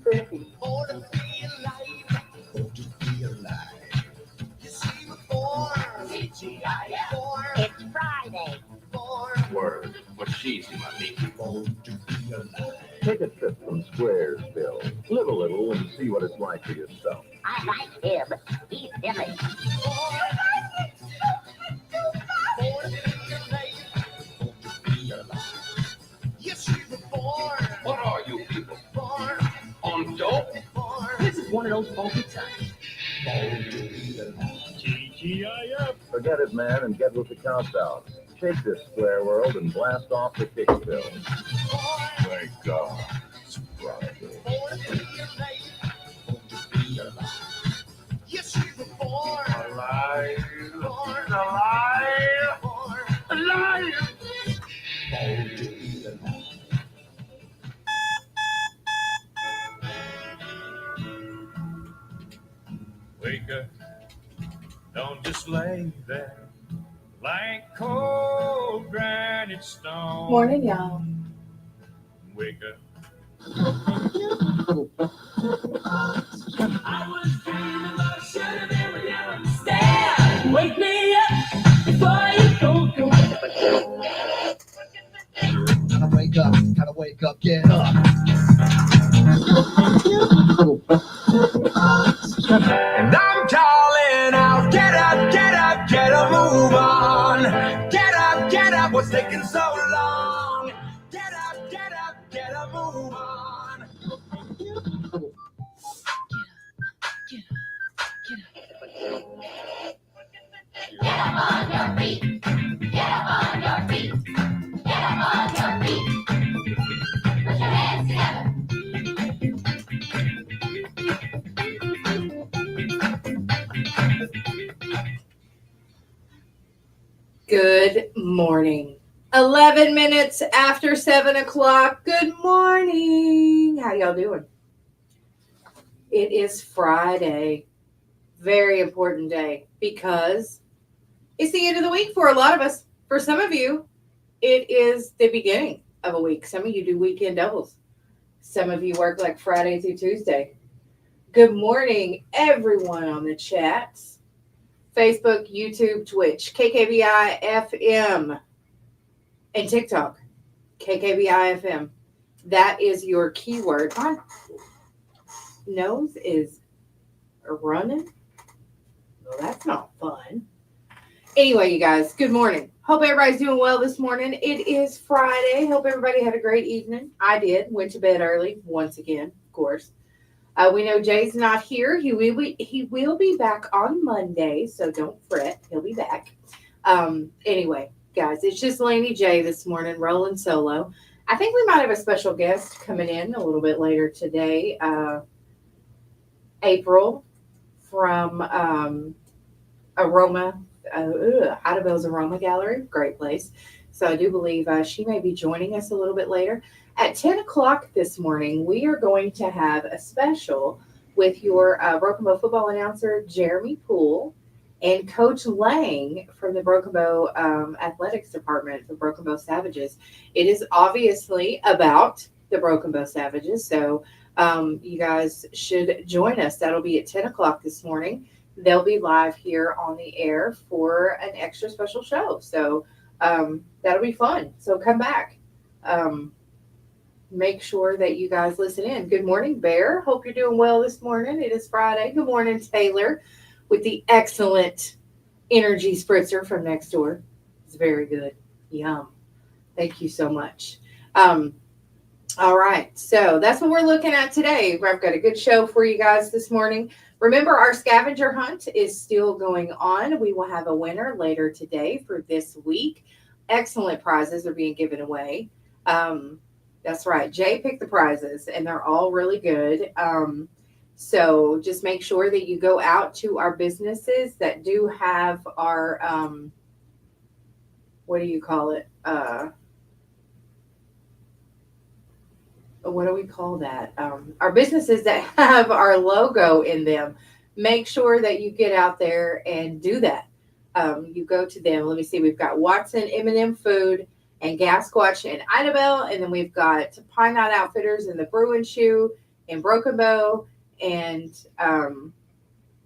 Born to be alive. Born to be alive. You see, we're born. TGIF. Born. It's Friday. Born. Word. What's easy, my people? Born to be alive. Take a trip from Squaresville. Live a little and see what it's like for yourself. I like him. He's different. Born to be alive. Born to be alive. Yes, you were born. What are you people? Born. On dope? Born. This is one of those funky times. Born to be alive. TGIF. Forget it, man, and get with the countdown. Shake this square world and blast off the Kickville. Thank God it's Friday. Born to be alive. Born to be alive. Yes, you were born. Alive. Born. Alive. Born. Alive. Born to be alive. Wake up. Don't just lay there like cold granite stone. Morning, y'all. Wake up. I was dreaming, but I should have never done understand. Wake me up before you go. Gotta wake up, get up. And I'm calling out, get up, move on. Get up, what's taking so long? Get up, move on. Get up on your feet. Get up on your feet. Get up on your feet. Put your hands together. Good morning. 11 minutes after 7 o'clock. Good morning. How y'all doing? It is Friday. Very important day because it's the end of the week for a lot of us. For some of you, it is the beginning of a week. Some of you do weekend doubles. Some of you work like Friday through Tuesday. Good morning, everyone on the chats. Facebook, YouTube, Twitch, KKBI FM, and TikTok, KKBI FM. That is your keyword. My nose is running. Well, that's not fun. Anyway, you guys, good morning. Hope everybody's doing well this morning. It is Friday. Hope everybody had a great evening. I did. Went to bed early once again, of course. We know Jay's not here. He will be back on Monday, so don't fret. He'll be back. Anyway, guys, it's just Laney J this morning, rolling solo. I think we might have a special guest coming in a little bit later today. April from Aroma, Idabelle's Aroma Gallery. Great place. So I do believe she may be joining us a little bit later. At 10 o'clock this morning, we are going to have a special with your Broken Bow football announcer, Jeremy Poole, and Coach Lang from the Broken Bow athletics department for Broken Bow Savages. It is obviously about the Broken Bow Savages, so you guys should join us. That'll be at 10 o'clock this morning. They'll be live here on the air for an extra special show, so that'll be fun. So come back. Make sure that you guys listen in. Good morning, Bear. Hope you're doing well this morning. It is Friday. Good morning, Taylor, with the excellent energy spritzer from next door. It's very good. Yum. Thank you so much. All right. So that's what we're looking at today. I've got a good show for you guys this morning. Remember, our scavenger hunt is still going on. We will have a winner later today for this week. Excellent prizes are being given away. That's right. Jay picked the prizes, and they're all really good. So just make sure that you go out to our businesses that do have our, what do you call it? What do we call that? Our businesses that have our logo in them. Make sure that you get out there and do that. You go to them. Let me see. We've got Watson, M&M Food, and Gasquatch and Idabelle. And then we've got Pine Knot Outfitters and the Bruin Shoe in Broken Bow and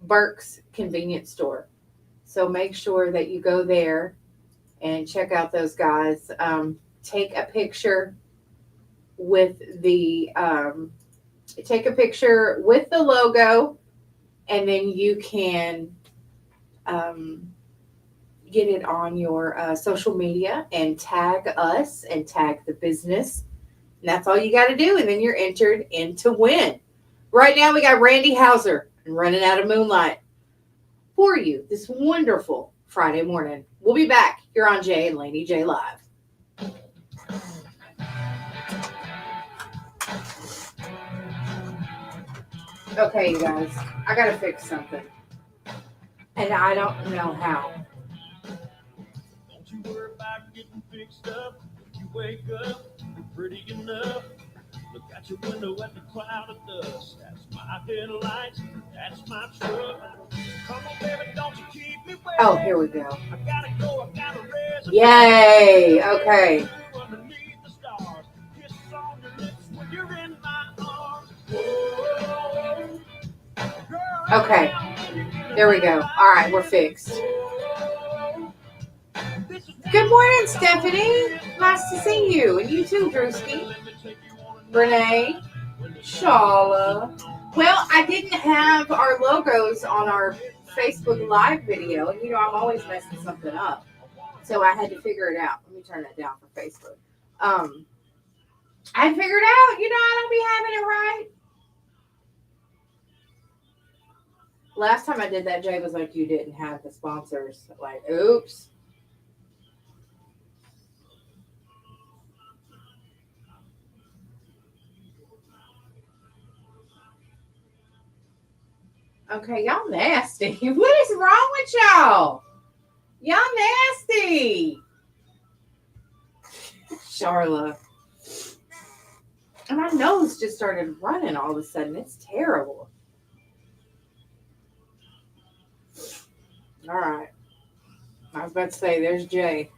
Burke's convenience store. So make sure that you go there and check out those guys. Take a picture with the logo, and then you can get it on your social media and tag us and tag the business. And that's all you got to do, and then you're entered in to win. Right now we got Randy Hauser and Running Out of Moonlight for you this wonderful Friday morning. We'll be back here on Jay and Laney J Live. Okay, you guys, I gotta fix something, and I don't know how. Don't you worry about getting fixed up. When you wake up, you're pretty enough. Look out your window at the cloud of dust. That's my headlights. That's my truck. Come on, baby, don't you keep me waiting. Oh, here we go. I gotta go. I gotta raise. Yay! Okay. Underneath the stars, kisses on your lips when you're in my arms. Whoa. Girl, Okay. There we go. All right, we're fixed. Good morning, Stephanie. Nice to see you. And you too, Drewski. Renee. Shala. Well, I didn't have our logos on our Facebook Live video. And, I'm always messing something up. So I had to figure it out. Let me turn that down for Facebook. I figured out, I don't be having it right. Last time I did that, Jay was like, you didn't have the sponsors. Like, oops. Okay, y'all nasty. What is wrong with y'all? Y'all nasty. Charla. And my nose just started running all of a sudden. It's terrible. All right. I was about to say, there's Jay.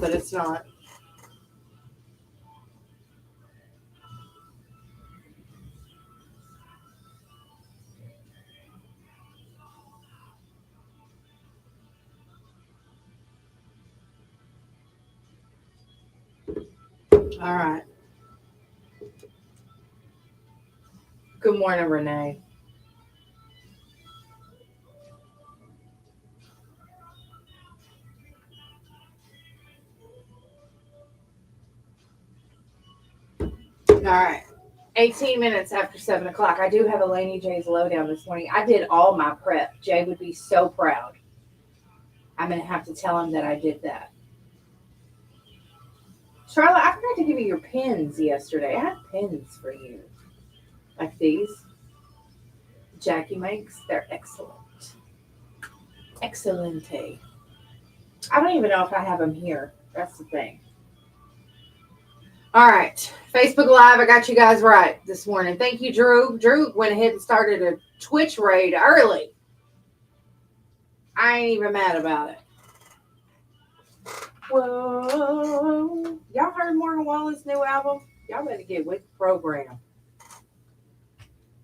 But it's not. All right. Good morning, Renee. All right. 18 minutes after 7 o'clock. I do have a Laney J's lowdown this morning. I did all my prep. Jay would be so proud. I'm going to have to tell him that I did that. Charlotte, I forgot to give you your pins yesterday. I have pins for you. Like these. Jackie makes. They're excellent. Excellente. I don't even know if I have them here. That's the thing. All right. Facebook Live, I got you guys right this morning. Thank you, Drew. Drew went ahead and started a Twitch raid early. I ain't even mad about it. Whoa. Y'all heard Morgan Wallen's new album? Y'all better get with the program.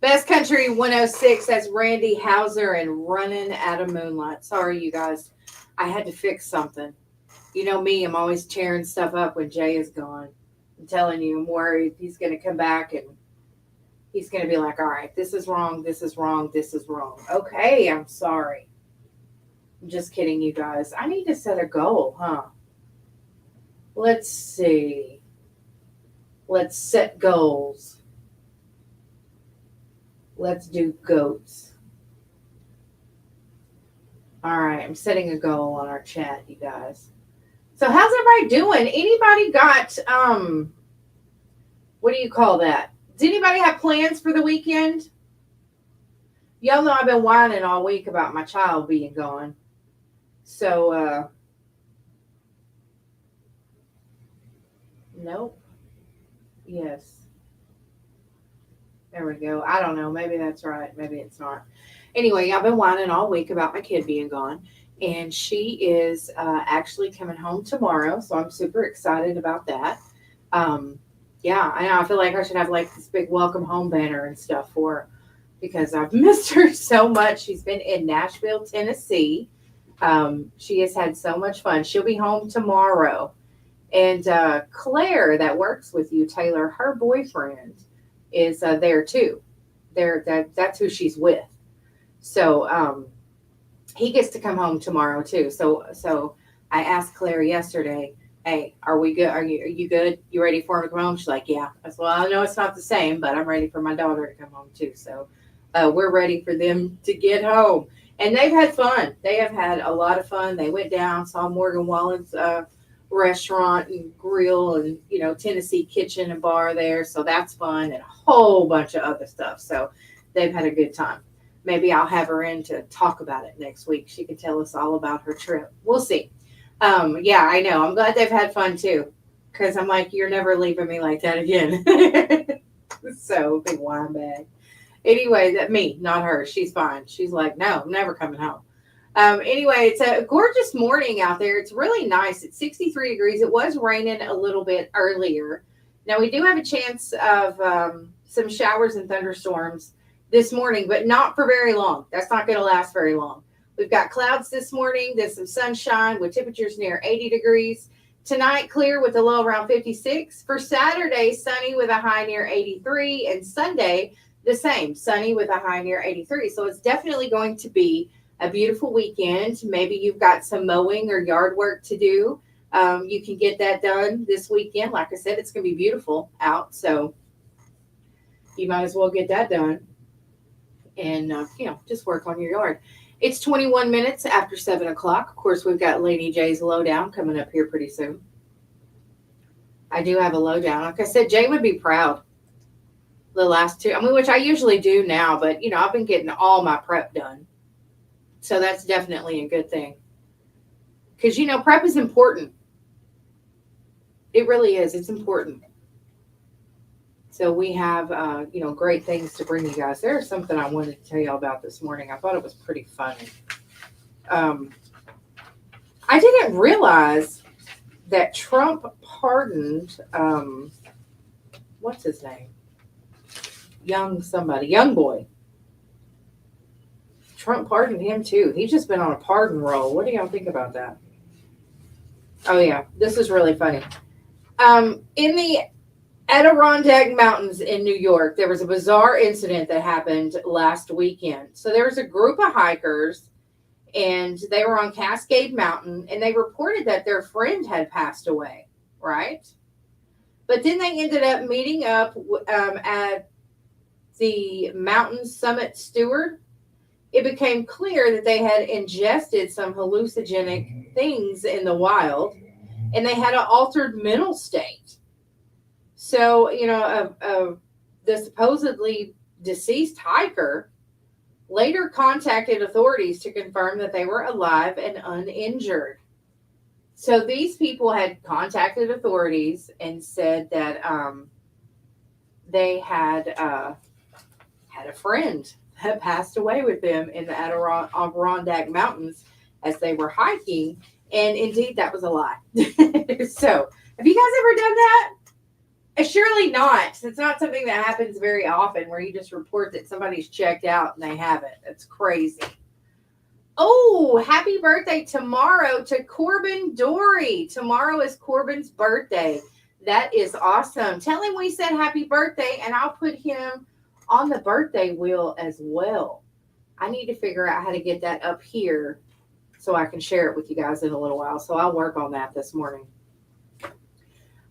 Best Country 106, that's Randy Hauser and Running Out of Moonlight. Sorry, you guys. I had to fix something. You know me, I'm always tearing stuff up when Jay is gone. I'm telling you, I'm worried he's going to come back and he's going to be like, all right, this is wrong, this is wrong, this is wrong. Okay, I'm sorry. I'm just kidding, you guys. I need to set a goal, huh? Let's see. Let's set goals. Let's do goats. All right, I'm setting a goal on our chat, you guys. So how's everybody doing? Anybody got, what do you call that? Does anybody have plans for the weekend? Y'all know I've been whining all week about my child being gone. So, nope. Yes. There we go. I don't know. Maybe that's right. Maybe it's not. Anyway, I've been whining all week about my kid being gone. And she is actually coming home tomorrow. So I'm super excited about that. Yeah, I know. I feel like I should have like this big welcome home banner and stuff for her because I've missed her so much. She's been in Nashville, Tennessee. She has had so much fun. She'll be home tomorrow. And Claire, that works with you, Taylor, her boyfriend is there too. That's who she's with. So he gets to come home tomorrow too. So I asked Claire yesterday, "Hey, are we good? Are you good? You ready for him to come home?" She's like, "Yeah." I said, "Well, I know it's not the same, but I'm ready for my daughter to come home too." So we're ready for them to get home, and they've had fun. They have had a lot of fun. They went down, saw Morgan Wallen's restaurant and grill, and Tennessee Kitchen and Bar there. So that's fun, and a whole bunch of other stuff. So they've had a good time. Maybe I'll have her in to talk about it next week. She can tell us all about her trip. We'll see. Yeah, I know. I'm glad they've had fun too. Because I'm like, you're never leaving me like that again. So, big wine bag. Anyway, that me, not her. She's fine. She's like, no, I'm never coming home. Anyway, it's a gorgeous morning out there. It's really nice. It's 63 degrees. It was raining a little bit earlier. Now, we do have a chance of some showers and thunderstorms this morning, but not for very long. That's not going to last very long. We've got clouds this morning. There's some sunshine with temperatures near 80 degrees. Tonight, clear with a low around 56. For Saturday, sunny with a high near 83. And Sunday, the same, sunny with a high near 83. So it's definitely going to be a beautiful weekend. Maybe you've got some mowing or yard work to do. You can get that done this weekend. Like I said, it's going to be beautiful out. So you might as well get that done. And, just work on your yard. It's 21 minutes after 7 o'clock. Of course, we've got Laney J's lowdown coming up here pretty soon. I do have a lowdown. Like I said, Jay would be proud. The last two, which I usually do now, but, I've been getting all my prep done. So that's definitely a good thing. Because, prep is important. It really is. It's important. So we have, great things to bring you guys. There's something I wanted to tell you about this morning. I thought it was pretty funny. I didn't realize that Trump pardoned, what's his name? Young boy. Trump pardoned him too. He's just been on a pardon roll. What do y'all think about that? Oh yeah, this is really funny. In the Adirondack Mountains in New York, there was a bizarre incident that happened last weekend. So there was a group of hikers, and they were on Cascade Mountain, and they reported that their friend had passed away, right? But then they ended up meeting up at the mountain summit steward. It became clear that they had ingested some hallucinogenic things in the wild, and they had an altered mental state. So, the supposedly deceased hiker later contacted authorities to confirm that they were alive and uninjured. So these people had contacted authorities and said that they had a friend that passed away with them in the Adirondack Mountains as they were hiking. And indeed, that was a lie. So, have you guys ever done that? Surely not. It's not something that happens very often where you just report that somebody's checked out and they haven't. That's crazy. Oh, happy birthday tomorrow to Corbin Dory. Tomorrow is Corbin's birthday. That is awesome. Tell him we said happy birthday, and I'll put him on the birthday wheel as well. I need to figure out how to get that up here so I can share it with you guys in a little while. So I'll work on that this morning.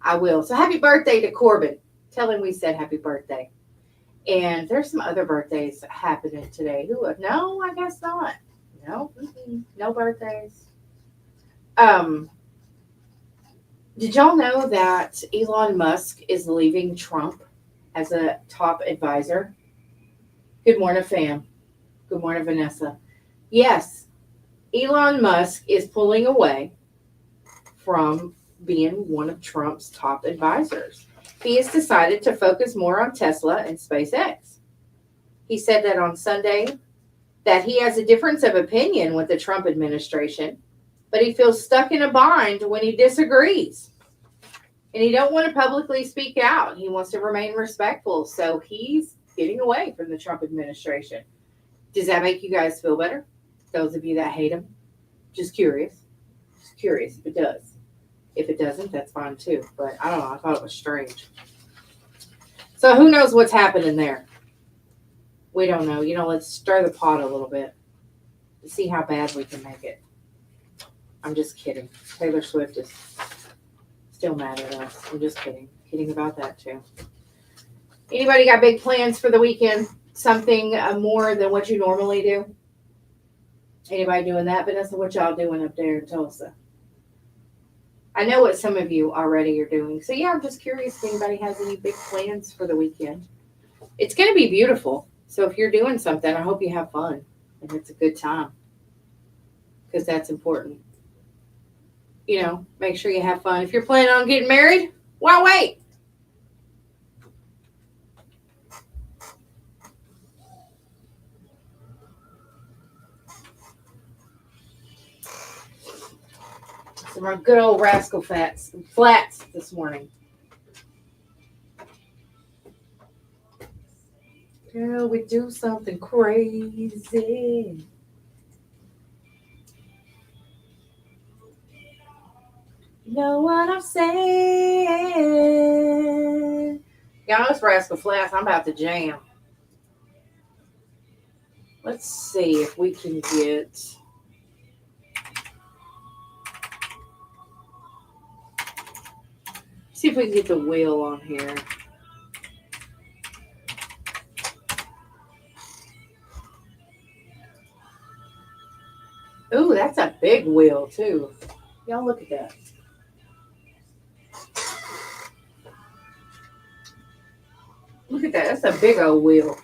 I will. So happy birthday to Corbin. Tell him we said happy birthday. And there's some other birthdays happening today. No, I guess not. No, no birthdays. Did y'all know that Elon Musk is leaving Trump as a top advisor? Good morning, fam. Good morning, Vanessa. Yes, Elon Musk is pulling away from being one of Trump's top advisors. He has decided to focus more on Tesla and SpaceX. He said that on Sunday that he has a difference of opinion with the Trump administration, but he feels stuck in a bind when he disagrees. And he don't want to publicly speak out. He wants to remain respectful. So he's getting away from the Trump administration. Does that make you guys feel better? Those of you that hate him? Just curious. Just curious if it does. If it doesn't, that's fine too. But I don't know. I thought it was strange. So who knows what's happening there? We don't know. Let's stir the pot a little bit to see how bad we can make it. I'm just kidding. Taylor Swift is still mad at us. I'm just kidding. Kidding about that too. Anybody got big plans for the weekend? Something more than what you normally do? Anybody doing that? Vanessa, what y'all doing up there in Tulsa? I know what some of you already are doing. So yeah, I'm just curious if anybody has any big plans for the weekend. It's going to be beautiful. So if you're doing something, I hope you have fun and it's a good time. Because that's important. Make sure you have fun. If you're planning on getting married, why wait? Some good old rascal flats this morning. Girl, we do something crazy. You know what I'm saying? Y'all, it's Rascal Flats. I'm about to jam. Let's see if we can get... See if we can get the wheel on here. Ooh, that's a big wheel, too. Y'all look at that. Look at that. That's a big old wheel.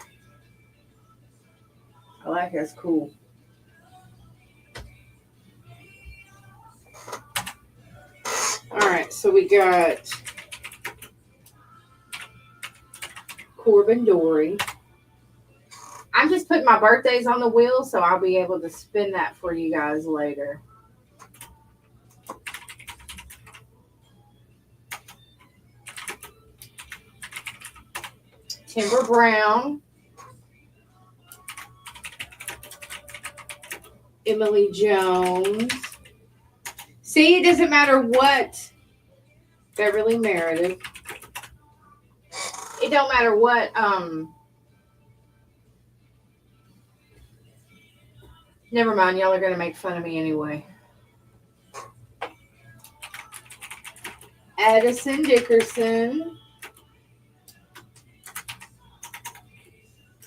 I like it. That's cool. All right, so we got Corbin Dory. I'm just putting my birthdays on the wheel, so I'll be able to spin that for you guys later. Timber Brown. Emily Jones. See, it doesn't matter what. Beverly Meredith. It don't matter what, never mind, y'all are going to make fun of me anyway. Addison Dickerson.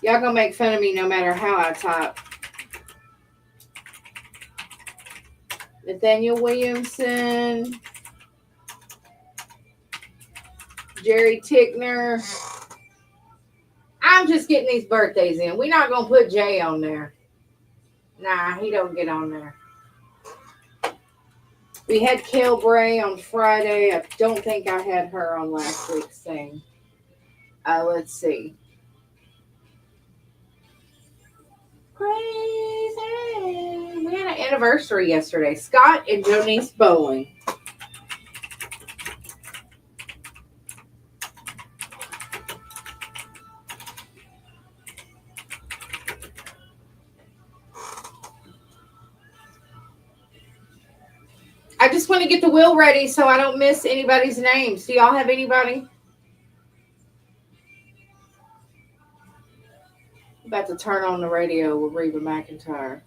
Y'all going to make fun of me no matter how I type. Nathaniel Williamson. Jerry Tickner. I'm just getting these birthdays in. We're not going to put Jay on there. Nah, he don't get on there. We had Kale Bray on Friday. I don't think I had her on last week's thing. Let's see. Crazy. We had an anniversary yesterday. Scott and Jonice Bowling. I just want to get the wheel ready so I don't miss anybody's names. Do y'all have anybody? I'm about to turn on the radio with Reba McEntire.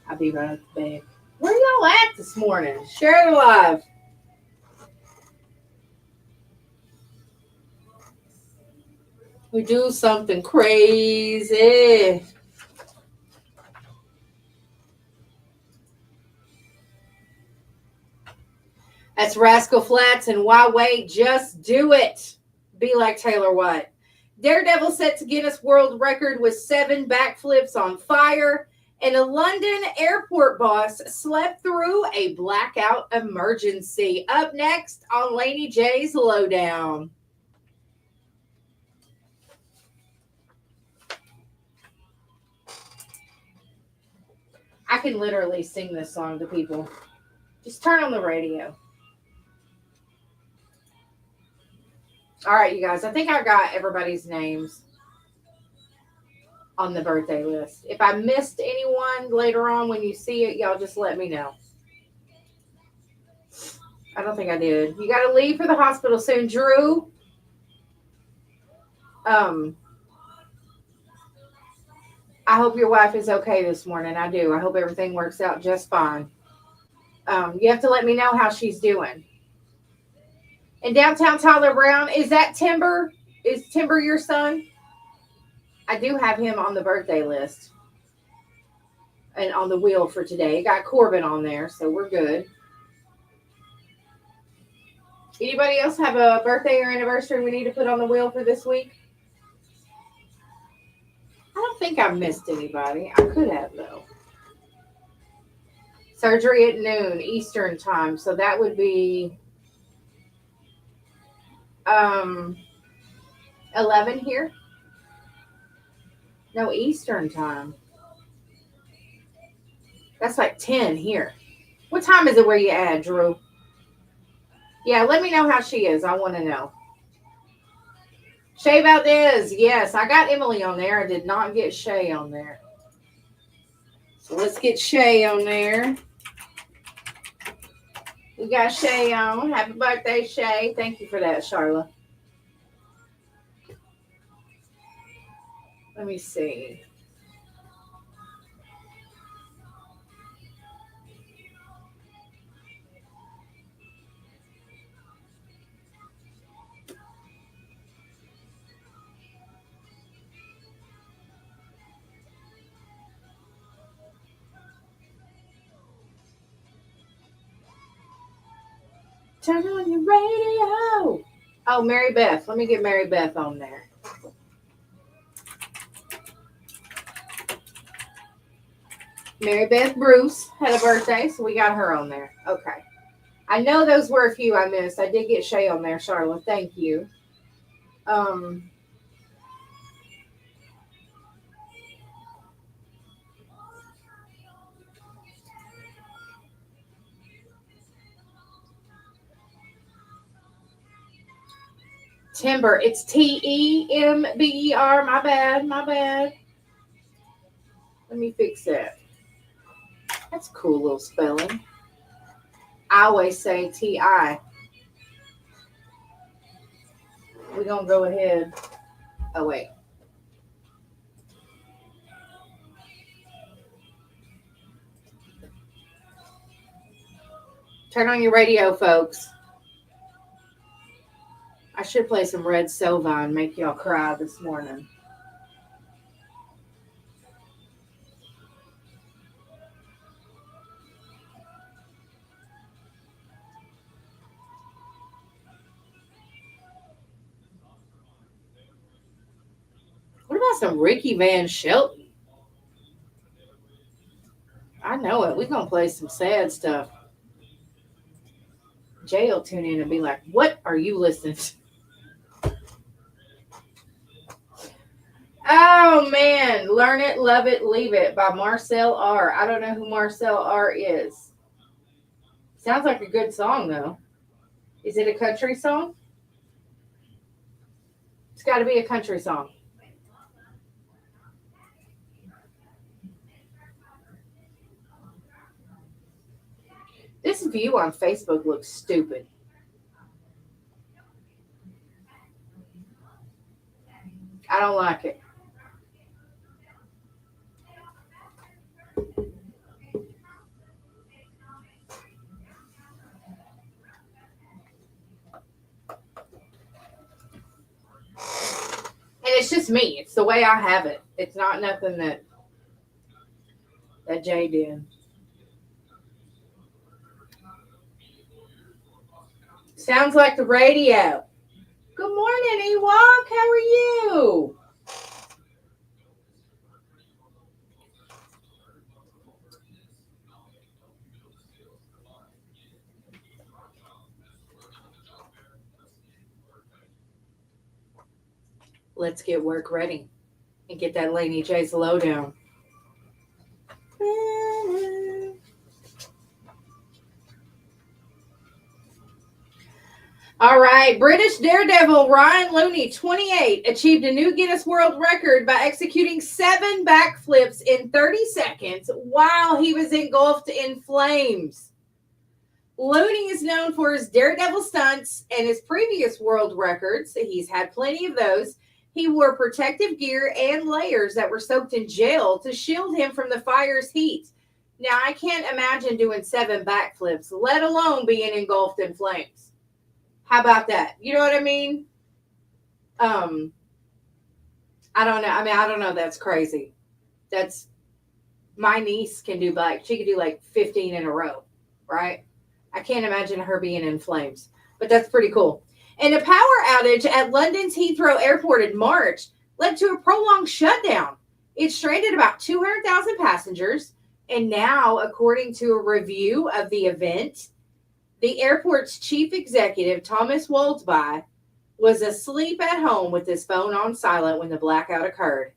I'll be right back. Where y'all at this morning? Share it live. We do something crazy. That's Rascal Flats and Why Wait? Just do it. Be like Taylor White. Daredevil set to Guinness World Record with 7 backflips on fire. And a London airport boss slept through a blackout emergency. Up next on Laney J's Lowdown. I can literally sing this song to people. Just turn on the radio. All right, you guys. I think I got everybody's names on the birthday list. If I missed anyone later on when you see it, y'all just let me know. I don't think I did. You got to leave for the hospital soon. Drew, I hope your wife is okay this morning. I do. I hope everything works out just fine. You have to let me know how she's doing. In downtown Tyler Brown, is that Timber? Is Timber your son? I do have him on the birthday list and on the wheel for today. Got Corbin on there, so we're good. Anybody else have a birthday or anniversary we need to put on the wheel for this week? I don't think I missed anybody. I could have, though. Surgery at noon Eastern time, so that would be 11 here. No, Eastern time. That's like 10 here. What time is it where you at, Drew? Yeah, let me know how she is. I want to know. Shay Valdez. Yes, I got Emily on there. I did not get Shay on there. So let's get Shay on there. We got Shay on. Happy birthday, Shay. Thank you for that, Charlotte. Let me see. Turn on your radio. Oh, Mary Beth. Let me get Mary Beth on there. Mary Beth Bruce had a birthday, so we got her on there. Okay. I know those were a few I missed. I did get Shay on there, Charlotte. Thank you. Timber. It's Tember. My bad. Let me fix that. That's a cool little spelling. I always say T-I. We're going to go ahead. Oh, wait. Turn on your radio, folks. I should play some Red Sova and make y'all cry this morning. What about some Ricky Van Shelton? I know it. We're going to play some sad stuff. Jay will tune in and be like, what are you listening to? Oh, man. Learn It, Love It, Leave It by Marcel R. I don't know who Marcel R is. Sounds like a good song, though. Is it a country song? It's got to be a country song. This view on Facebook looks stupid. I don't like it. And it's just me. It's the way I have it. It's not nothing that Jay did. Sounds like the radio. Good morning, Ewok. How are you? Let's get work ready and get that Laney J's lowdown. All right. British daredevil Ryan Looney, 28, achieved a new Guinness World Record by executing 7 backflips in 30 seconds while he was engulfed in flames. Looney is known for his daredevil stunts and his previous world records. He's had plenty of those. He wore protective gear and layers that were soaked in gel to shield him from the fire's heat. Now, I can't imagine doing 7 backflips, let alone being engulfed in flames. How about that? You know what I mean? I don't know. I don't know. That's crazy. That's my niece can do she could do like 15 in a row, right? I can't imagine her being in flames, but that's pretty cool. And a power outage at London's Heathrow Airport in March led to a prolonged shutdown. It stranded about 200,000 passengers. And now, according to a review of the event, the airport's chief executive, Thomas Woldsby, was asleep at home with his phone on silent when the blackout occurred.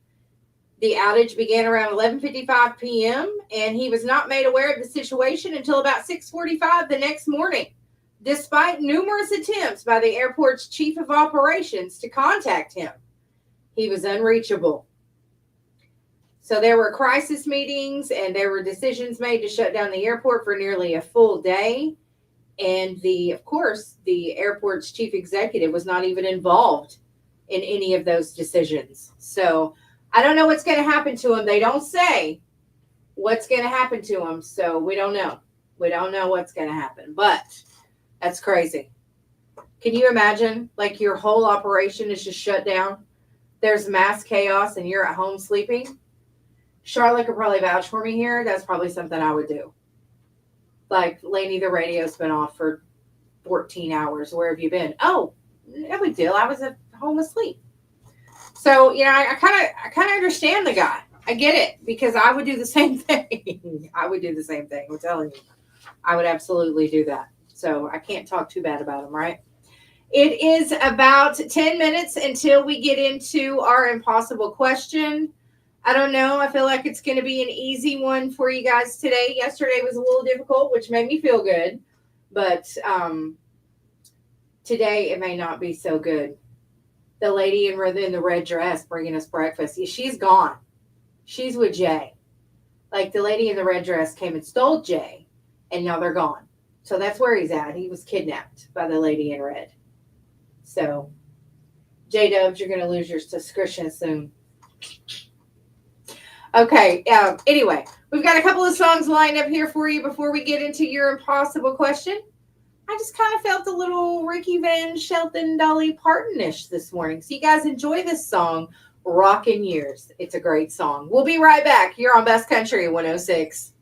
The outage began around 11:55 p.m., and he was not made aware of the situation until about 6:45 the next morning, despite numerous attempts by the airport's chief of operations to contact him. He was unreachable. So there were crisis meetings, and there were decisions made to shut down the airport for nearly a full day. And of course, the airport's chief executive was not even involved in any of those decisions. So I don't know what's going to happen to him. They don't say what's going to happen to him. So we don't know. We don't know what's going to happen. But that's crazy. Can you imagine? Like your whole operation is just shut down. There's mass chaos and you're at home sleeping. Charlotte could probably vouch for me here. That's probably something I would do. Like, Laney, the radio's been off for 14 hours. Where have you been? Oh, no big deal. I was at home asleep. So, I kind of understand the guy. I get it because I would do the same thing. I would do the same thing. I'm telling you. I would absolutely do that. So I can't talk too bad about him, right? It is about 10 minutes until we get into our impossible question. I don't know. I feel like it's going to be an easy one for you guys today. Yesterday was a little difficult, which made me feel good. But today it may not be so good. The lady in the red dress bringing us breakfast, she's gone. She's with Jay. Like the lady in the red dress came and stole Jay, and now they're gone. So that's where he's at. He was kidnapped by the lady in red. So, J-Dubs, you're going to lose your subscription soon. Okay. Anyway, we've got a couple of songs lined up here for you before we get into your impossible question. I just kind of felt a little Ricky Van Shelton, Dolly Parton-ish this morning. So you guys enjoy this song, Rockin' Years. It's a great song. We'll be right back here on Best Country 106.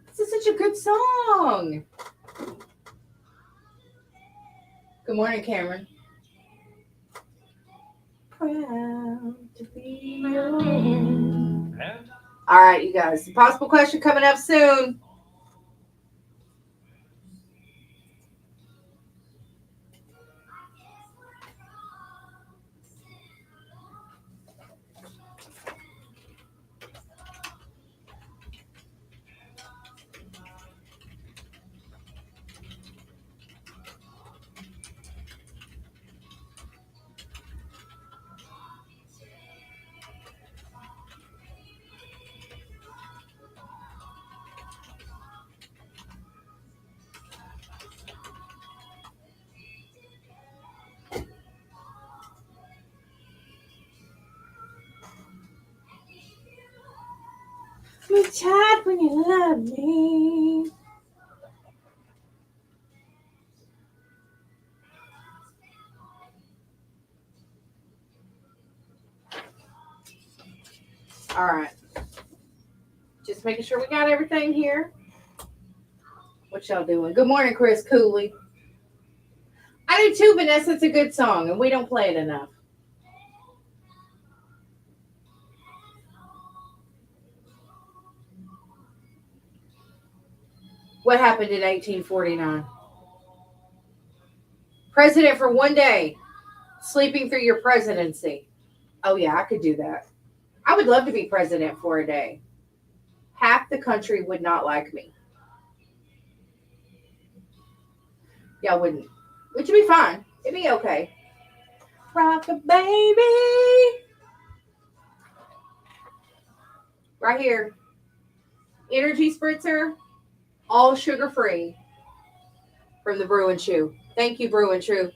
This is such a good song. Good morning, Cameron. Proud to be your man. All right, you guys. Impossible question coming up soon. Me tired when you love me. All right. Just making sure we got everything here. What y'all doing? Good morning, Chris Cooley. I do too, Vanessa. It's a good song, and we don't play it enough. What happened in 1849? President for one day, sleeping through your presidency. Oh, yeah, I could do that. I would love to be president for a day. half the country would not like me. Y'all wouldn't. Which would be fine. It'd be okay. Rock a baby. Right here. Energy spritzer. All sugar free. From the Brew and Chew. Thank you, Brew and Chew.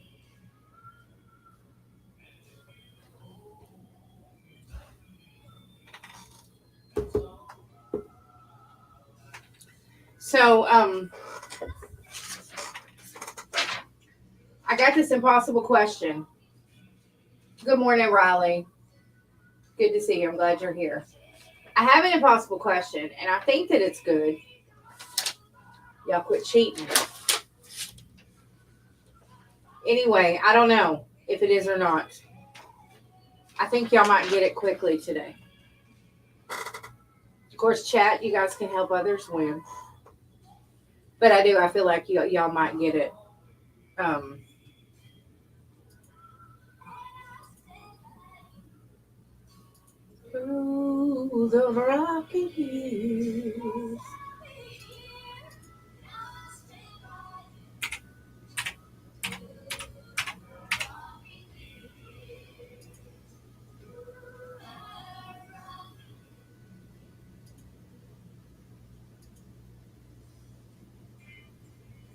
So, I got this impossible question. Good morning, Riley. Good to see you. I'm glad you're here. I have an impossible question, and I think that it's good. Y'all quit cheating. Anyway, I don't know if it is or not. I think y'all might get it quickly today. Of course, chat, you guys can help others win. But I feel like y'all might get it. Through the rocky hills.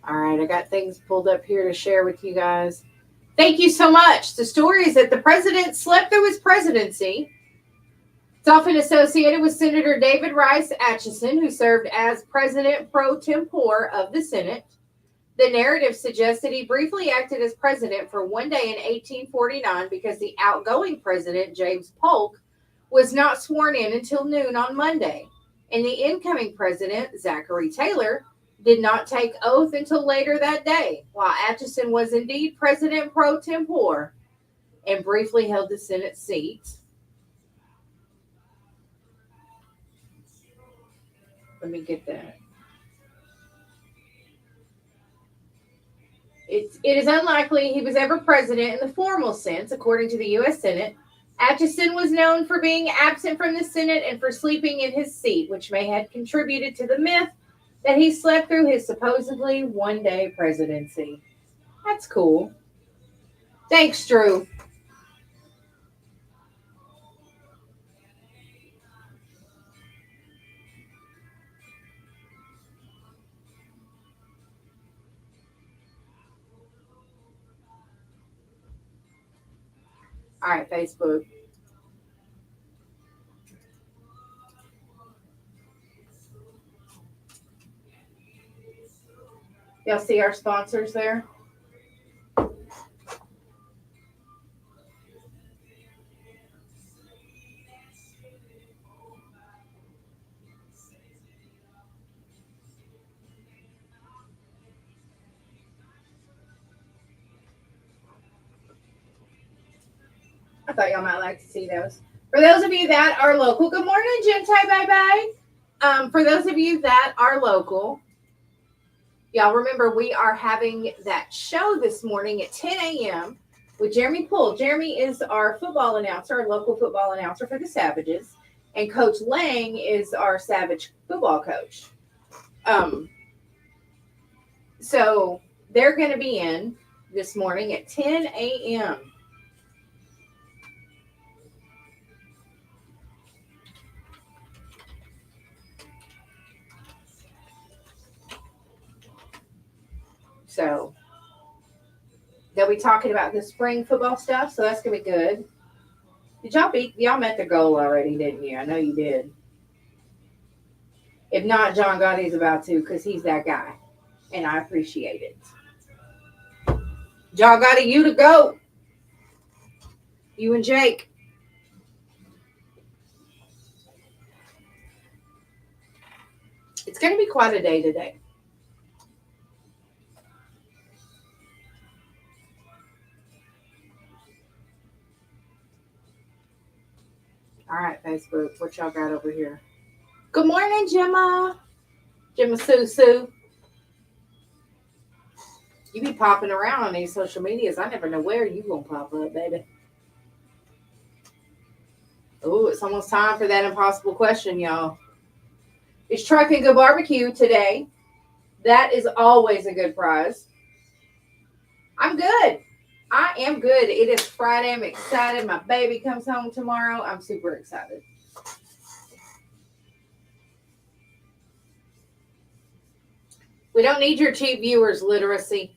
All right, I got things pulled up here to share with you guys. Thank you so much. The story is that the president slept through his presidency. It's often associated with Senator David Rice Atchison, who served as president pro tempore of the Senate. The narrative suggests that he briefly acted as president for one day in 1849 because the outgoing president, James Polk, was not sworn in until noon on Monday. And the incoming president, Zachary Taylor, did not take oath until later that day, while Atchison was indeed president pro tempore and briefly held the Senate seat. Let me get that. It is unlikely he was ever president in the formal sense, according to the U.S. Senate. Atchison was known for being absent from the Senate and for sleeping in his seat, which may have contributed to the myth that he slept through his supposedly one-day presidency. That's cool. Thanks, Drew. All right, Facebook. Y'all see our sponsors there? I thought y'all might like to see those. For those of you that are local, good morning, Gentai. Bye-bye. For those of you that are local, y'all remember we are having that show this morning at 10 a.m. with Jeremy Poole. Jeremy is our football announcer, our local football announcer for the Savages. And Coach Lang is our Savage football coach. So they're going to be in this morning at 10 a.m. So they'll be talking about the spring football stuff. So that's going to be good. Y'all met the goal already, didn't you? I know you did. If not, John Gotti's about to, because he's that guy. And I appreciate it. John Gotti, you to go. You and Jake. It's going to be quite a day today. All right, Facebook. What y'all got over here? Good morning, Gemma. Gemma Sue. You be popping around on these social medias. I never know where you gonna pop up, baby. Oh, it's almost time for that impossible question, y'all. It's Truck and Go Barbecue today. That is always a good prize. I'm good. I am good. It is Friday. I'm excited. My baby comes home tomorrow. I'm super excited. We don't need your cheap viewers literacy.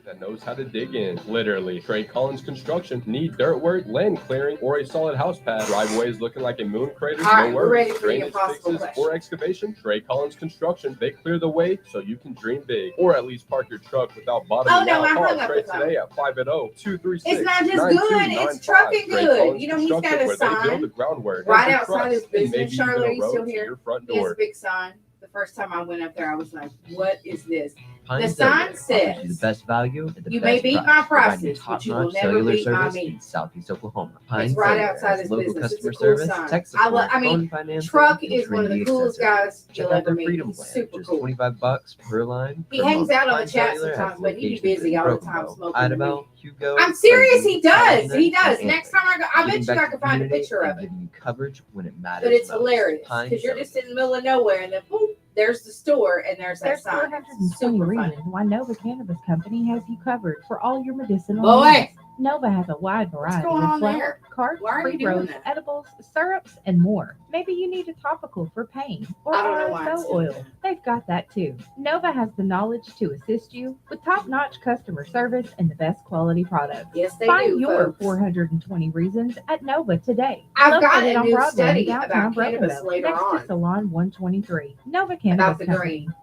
That knows how to dig in. Literally. Trey Collins Construction. Need dirt work, land clearing, or a solid house pad? Driveways looking like a moon crater? All right, No we're ready worries. for the Drainage impossible fixes question. or excavation? Trey Collins Construction. They clear the way so you can dream big, or at least park your truck without bottoming Oh, no, out. I Call hung up Trey the phone. today at 580-236. It's not just good, it's trucking good. You know, he's got a where they build sign the groundwork right and the outside his trust, and business. maybe Charlotte, even are a you road still to here? your front He has a door. big sign. The first time I went up there, I was like, what is this? Pine The sign Cellular offers you says, the best value at the you best may beat price, my providing prices, but you will top-notch never cellular beat my service meat. in Southeast Oklahoma. It's Pine right Cellular outside has his local business. It's a customer cool service, sign. tech I support, mean, phone financing, Truck and is one of the Trinity coolest accessories. guys Check you'll out ever their meet. Freedom He's Plan, super just cool. $25 per line. He per hangs month. out on the Pine chat Cellular has sometimes, but he be locations busy in all the Broken time Bow, smoking weed. Idabel, Hugo, I'm serious, Clayton, he does. Townsend, He does. and Next Antrim. time I bet Giving you back I to can find a community picture and of it. giving you coverage when it matters But it's most. hilarious Pine because you're just Cellular. in the middle of nowhere and then boop, there's the store and there's that There's sign. 420 Super funny. reasons why Nova Cannabis Company has you covered for all your medicinal Boy, needs. Nova has a wide variety going of on flower, there? carts, Why are you doing pre-rolls, that? edibles, syrups, and more. Maybe you need a topical for pain or I don't know why it's RSO doing oil. that. They've got that too. Nova has the knowledge to assist you with top-notch customer service and the best quality products. Yes, they Find do, your folks. 420 reasons at Nova today. I've got Located a on new Broadway in study downtown about cannabis Brokenville, later next on. to Salon 123. Nova About Cannabis the Company. green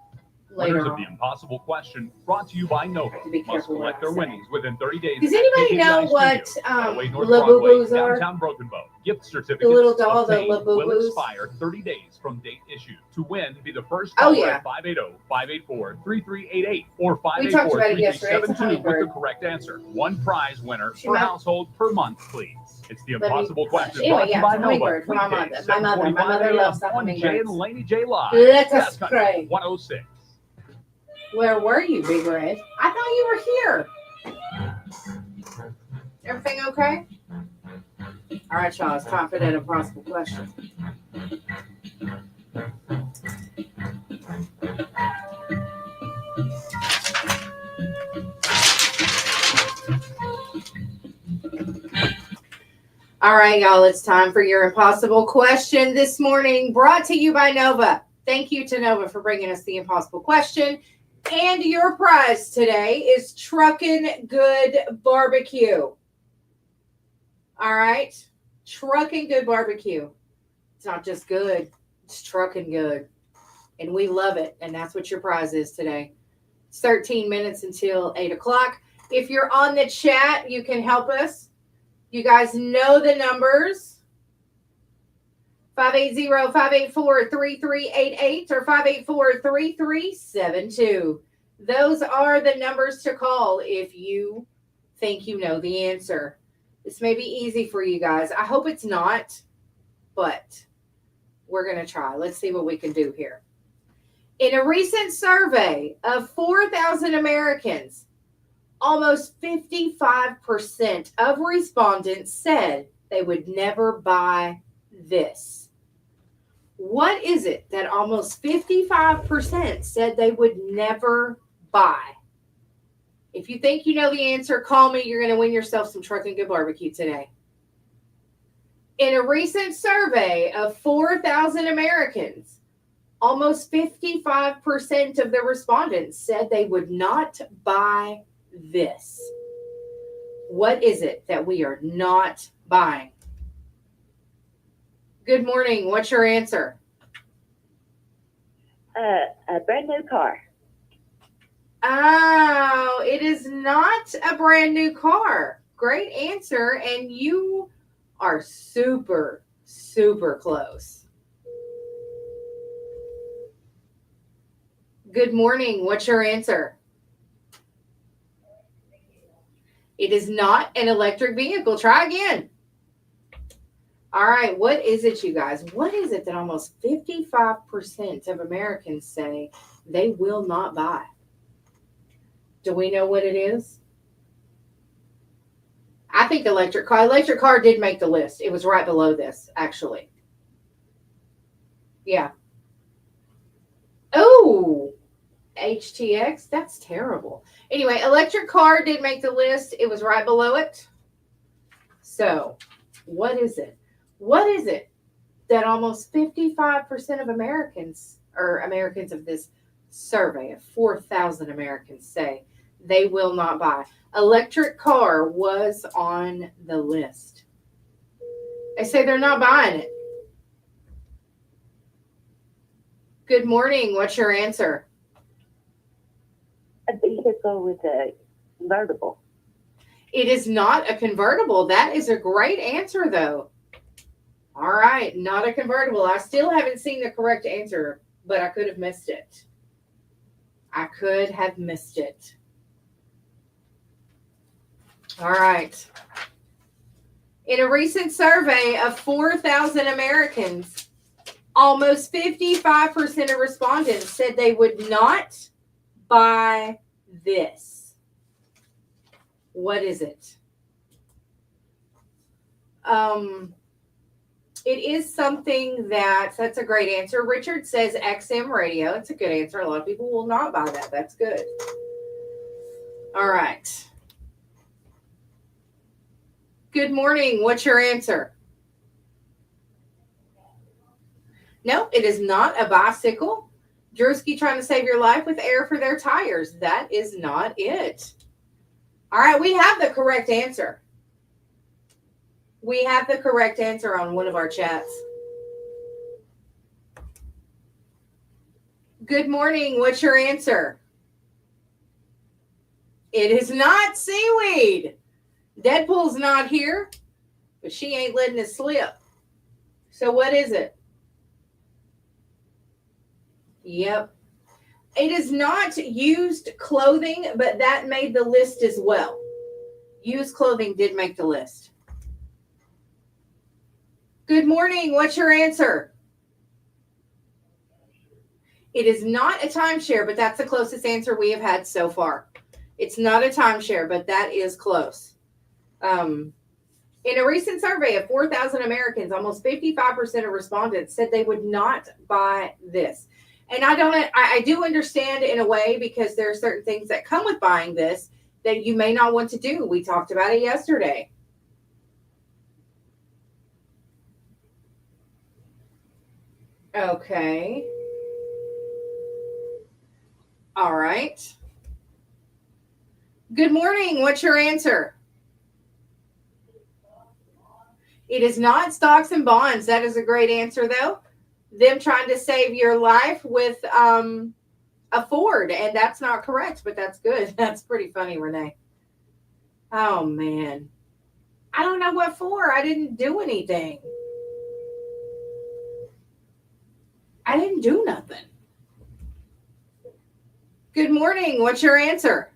Winners later of the on. impossible question brought to you by Nova. Have to be Must careful what collect I their say. winnings within 30 days. Does at anybody KKVI know what Studios, 108 North La Broadway, Boo Boos are? downtown Broken Bow. Gift certificates The little doll, the obtained La Boo will Boos? expire 30 days from date issued. To win, be the first Oh, caller yeah. at 580-584-3388 or We talked about it yesterday. It's a 584-3372 with the hummingbird. correct answer. One prize winner She per might- household per month, please. It's the Let me- impossible question Anyway, brought to you yeah, by it's a Nova. hummingbird for my mother. Weekdays, My mother 7:45 loves the a.m. on Jay and hummingbirds. Laney J live. Let us That's Country pray. 106. Where were you, Big Red? I thought you were here. Everything okay? All right, y'all. It's time for that impossible question. All right, y'all. It's time for your impossible question this morning, brought to you by Nova. Thank you to Nova for bringing us the impossible question. And your prize today is Truckin' Good Barbecue. All right? Truckin' Good Barbecue. It's not just good, it's truckin' good. And we love it. And that's what your prize is today. It's 13 minutes until 8 o'clock. If you're on the chat, you can help us. You guys know the numbers. 580-584-3388 or 584-3372. Those are the numbers to call if you think you know the answer. This may be easy for you guys. I hope it's not, but we're going to try. Let's see what we can do here. In a recent survey of 4,000 Americans, almost 55% of respondents said they would never buy this. What is it that almost 55% said they would never buy? If you think you know the answer, call me. You're going to win yourself some Truckin' Good Barbecue today. In a recent survey of 4,000 Americans, almost 55% of the respondents said they would not buy this. What is it that we are not buying? Good morning. What's your answer? A brand new car. Oh, it is not a brand new car. Great answer. And you are super, super close. Good morning. What's your answer? It is not an electric vehicle. Try again. All right. What is it, you guys? What is it that almost 55% of Americans say they will not buy? Do we know what it is? I think electric car. Electric car did make the list. It was right below this, actually. Yeah. Oh, HTX? That's terrible. Anyway, electric car did make the list. It was right below it. So, what is it? What is it that almost 55% of Americans, or Americans of this survey of 4,000 Americans, say they will not buy? Electric car was on the list. They say they're not buying it. Good morning. What's your answer? I think you could go with a convertible. It is not a convertible. That is a great answer, though. All right, not a convertible. I still haven't seen the correct answer, but I could have missed it. I could have missed it. All right. In a recent survey of 4,000 Americans, almost 55% of respondents said they would not buy this. What is it? It is something that's a great answer. Richard says XM radio. It's a good answer. A lot of people will not buy that. That's good. All right. Good morning. What's your answer? No, it is not a bicycle. Drewski trying to save your life with air for their tires. That is not it. All right, we have the correct answer. We have the correct answer on one of our chats. Good morning. What's your answer? It is not seaweed. Deadpool's not here, but she ain't letting it slip. So what is it? Yep. It is not used clothing, but that made the list as well. Used clothing did make the list. Good morning. What's your answer? It is not a timeshare, but that's the closest answer we have had so far. It's not a timeshare, but that is close. In a recent survey of 4,000 Americans, almost 55% of respondents said they would not buy this. And I do understand in a way, because there are certain things that come with buying this that you may not want to do. We talked about it yesterday. Okay. All right. Good morning. What's your answer? It is not stocks and bonds. That is a great answer, though. Them trying to save your life with a Ford, and that's not correct, but that's good. That's pretty funny, Renee. Oh, man. I don't know what for. I didn't do anything. I didn't do nothing. Good morning. What's your answer?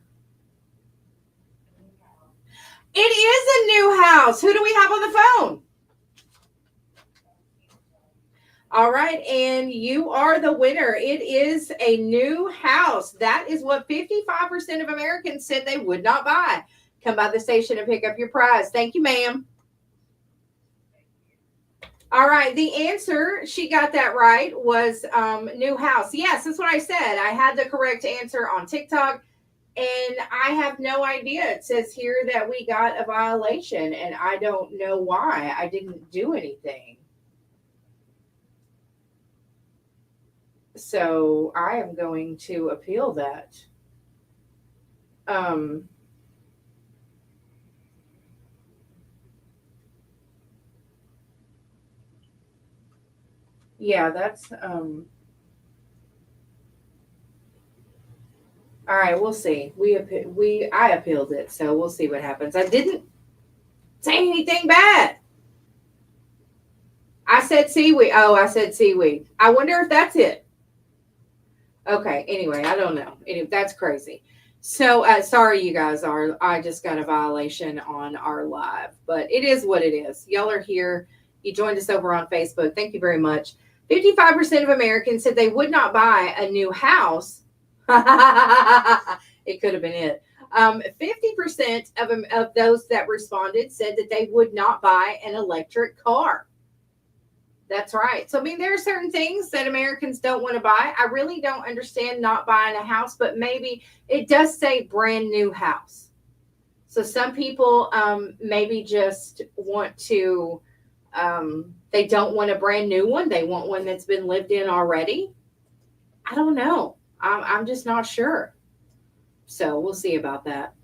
It is a new house. Who do we have on the phone? All right, and you are the winner. It is a new house. That is what 55% of Americans said they would not buy. Come by the station and pick up your prize. Thank you, ma'am. All right, the answer, she got that right, was new house. Yes, that's what I said. I had the correct answer on TikTok, and I have no idea. It says here that we got a violation, and I don't know why. I didn't do anything. So I am going to appeal that. Yeah, that's all right, we'll see. I appealed it, so we'll see what happens. I didn't say anything bad. I said seaweed. Oh, I said seaweed. I wonder if that's it. Okay, anyway, I don't know. That's crazy. So sorry, you guys I just got a violation on our live, but it is what it is. Y'all are here. You joined us over on Facebook. Thank you very much. 55% of Americans said they would not buy a new house. It could have been it. 50% of those that responded said that they would not buy an electric car. That's right. So, I mean, there are certain things that Americans don't want to buy. I really don't understand not buying a house, but maybe it does say brand new house. So some people maybe just want to, they don't want a brand new one. They want one that's been lived in already. I don't know. I'm just not sure. So we'll see about that.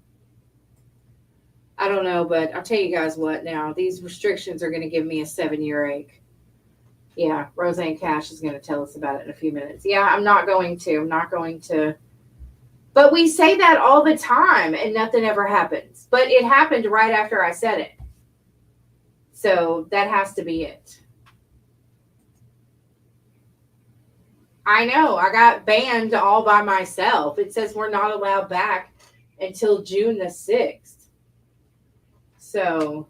I don't know, but I'll tell you guys what now. These restrictions are going to give me a 7-year ache. Yeah, Roseanne Cash is going to tell us about it in a few minutes. Yeah, I'm not going to. But we say that all the time and nothing ever happens. But it happened right after I said it. So that has to be it. I know. I got banned all by myself. It says we're not allowed back until June the 6th. So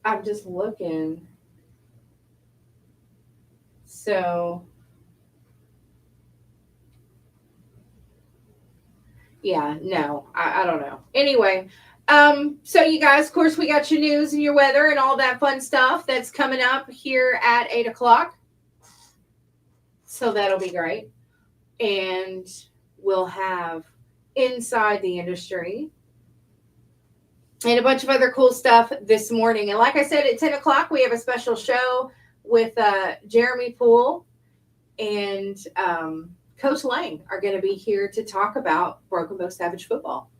I'm just looking. So yeah, no, I don't know. Anyway, so you guys, of course, we got your news and your weather and all that fun stuff that's coming up here at 8 o'clock. So that'll be great. And we'll have Inside the Industry and a bunch of other cool stuff this morning. And like I said, at 10 o'clock, we have a special show with Jeremy Poole and Coach Lane are going to be here to talk about Broken Bow Savage football.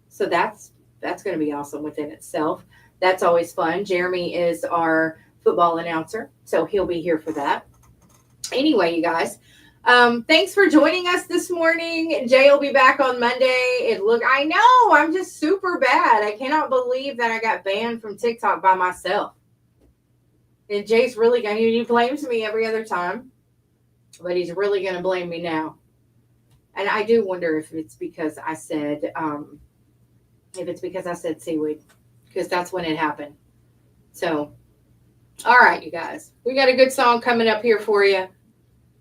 So that's going to be awesome within itself. That's always fun. Jeremy is our football announcer, so he'll be here for that. Anyway, you guys, thanks for joining us this morning. Jay will be back on Monday. I know I'm just super bad. I cannot believe that I got banned from TikTok by myself. And Jay's really going to, he blames me every other time, but he's really going to blame me now. And I do wonder if it's because I said, seaweed, because that's when it happened. So, all right, you guys, we got a good song coming up here for you.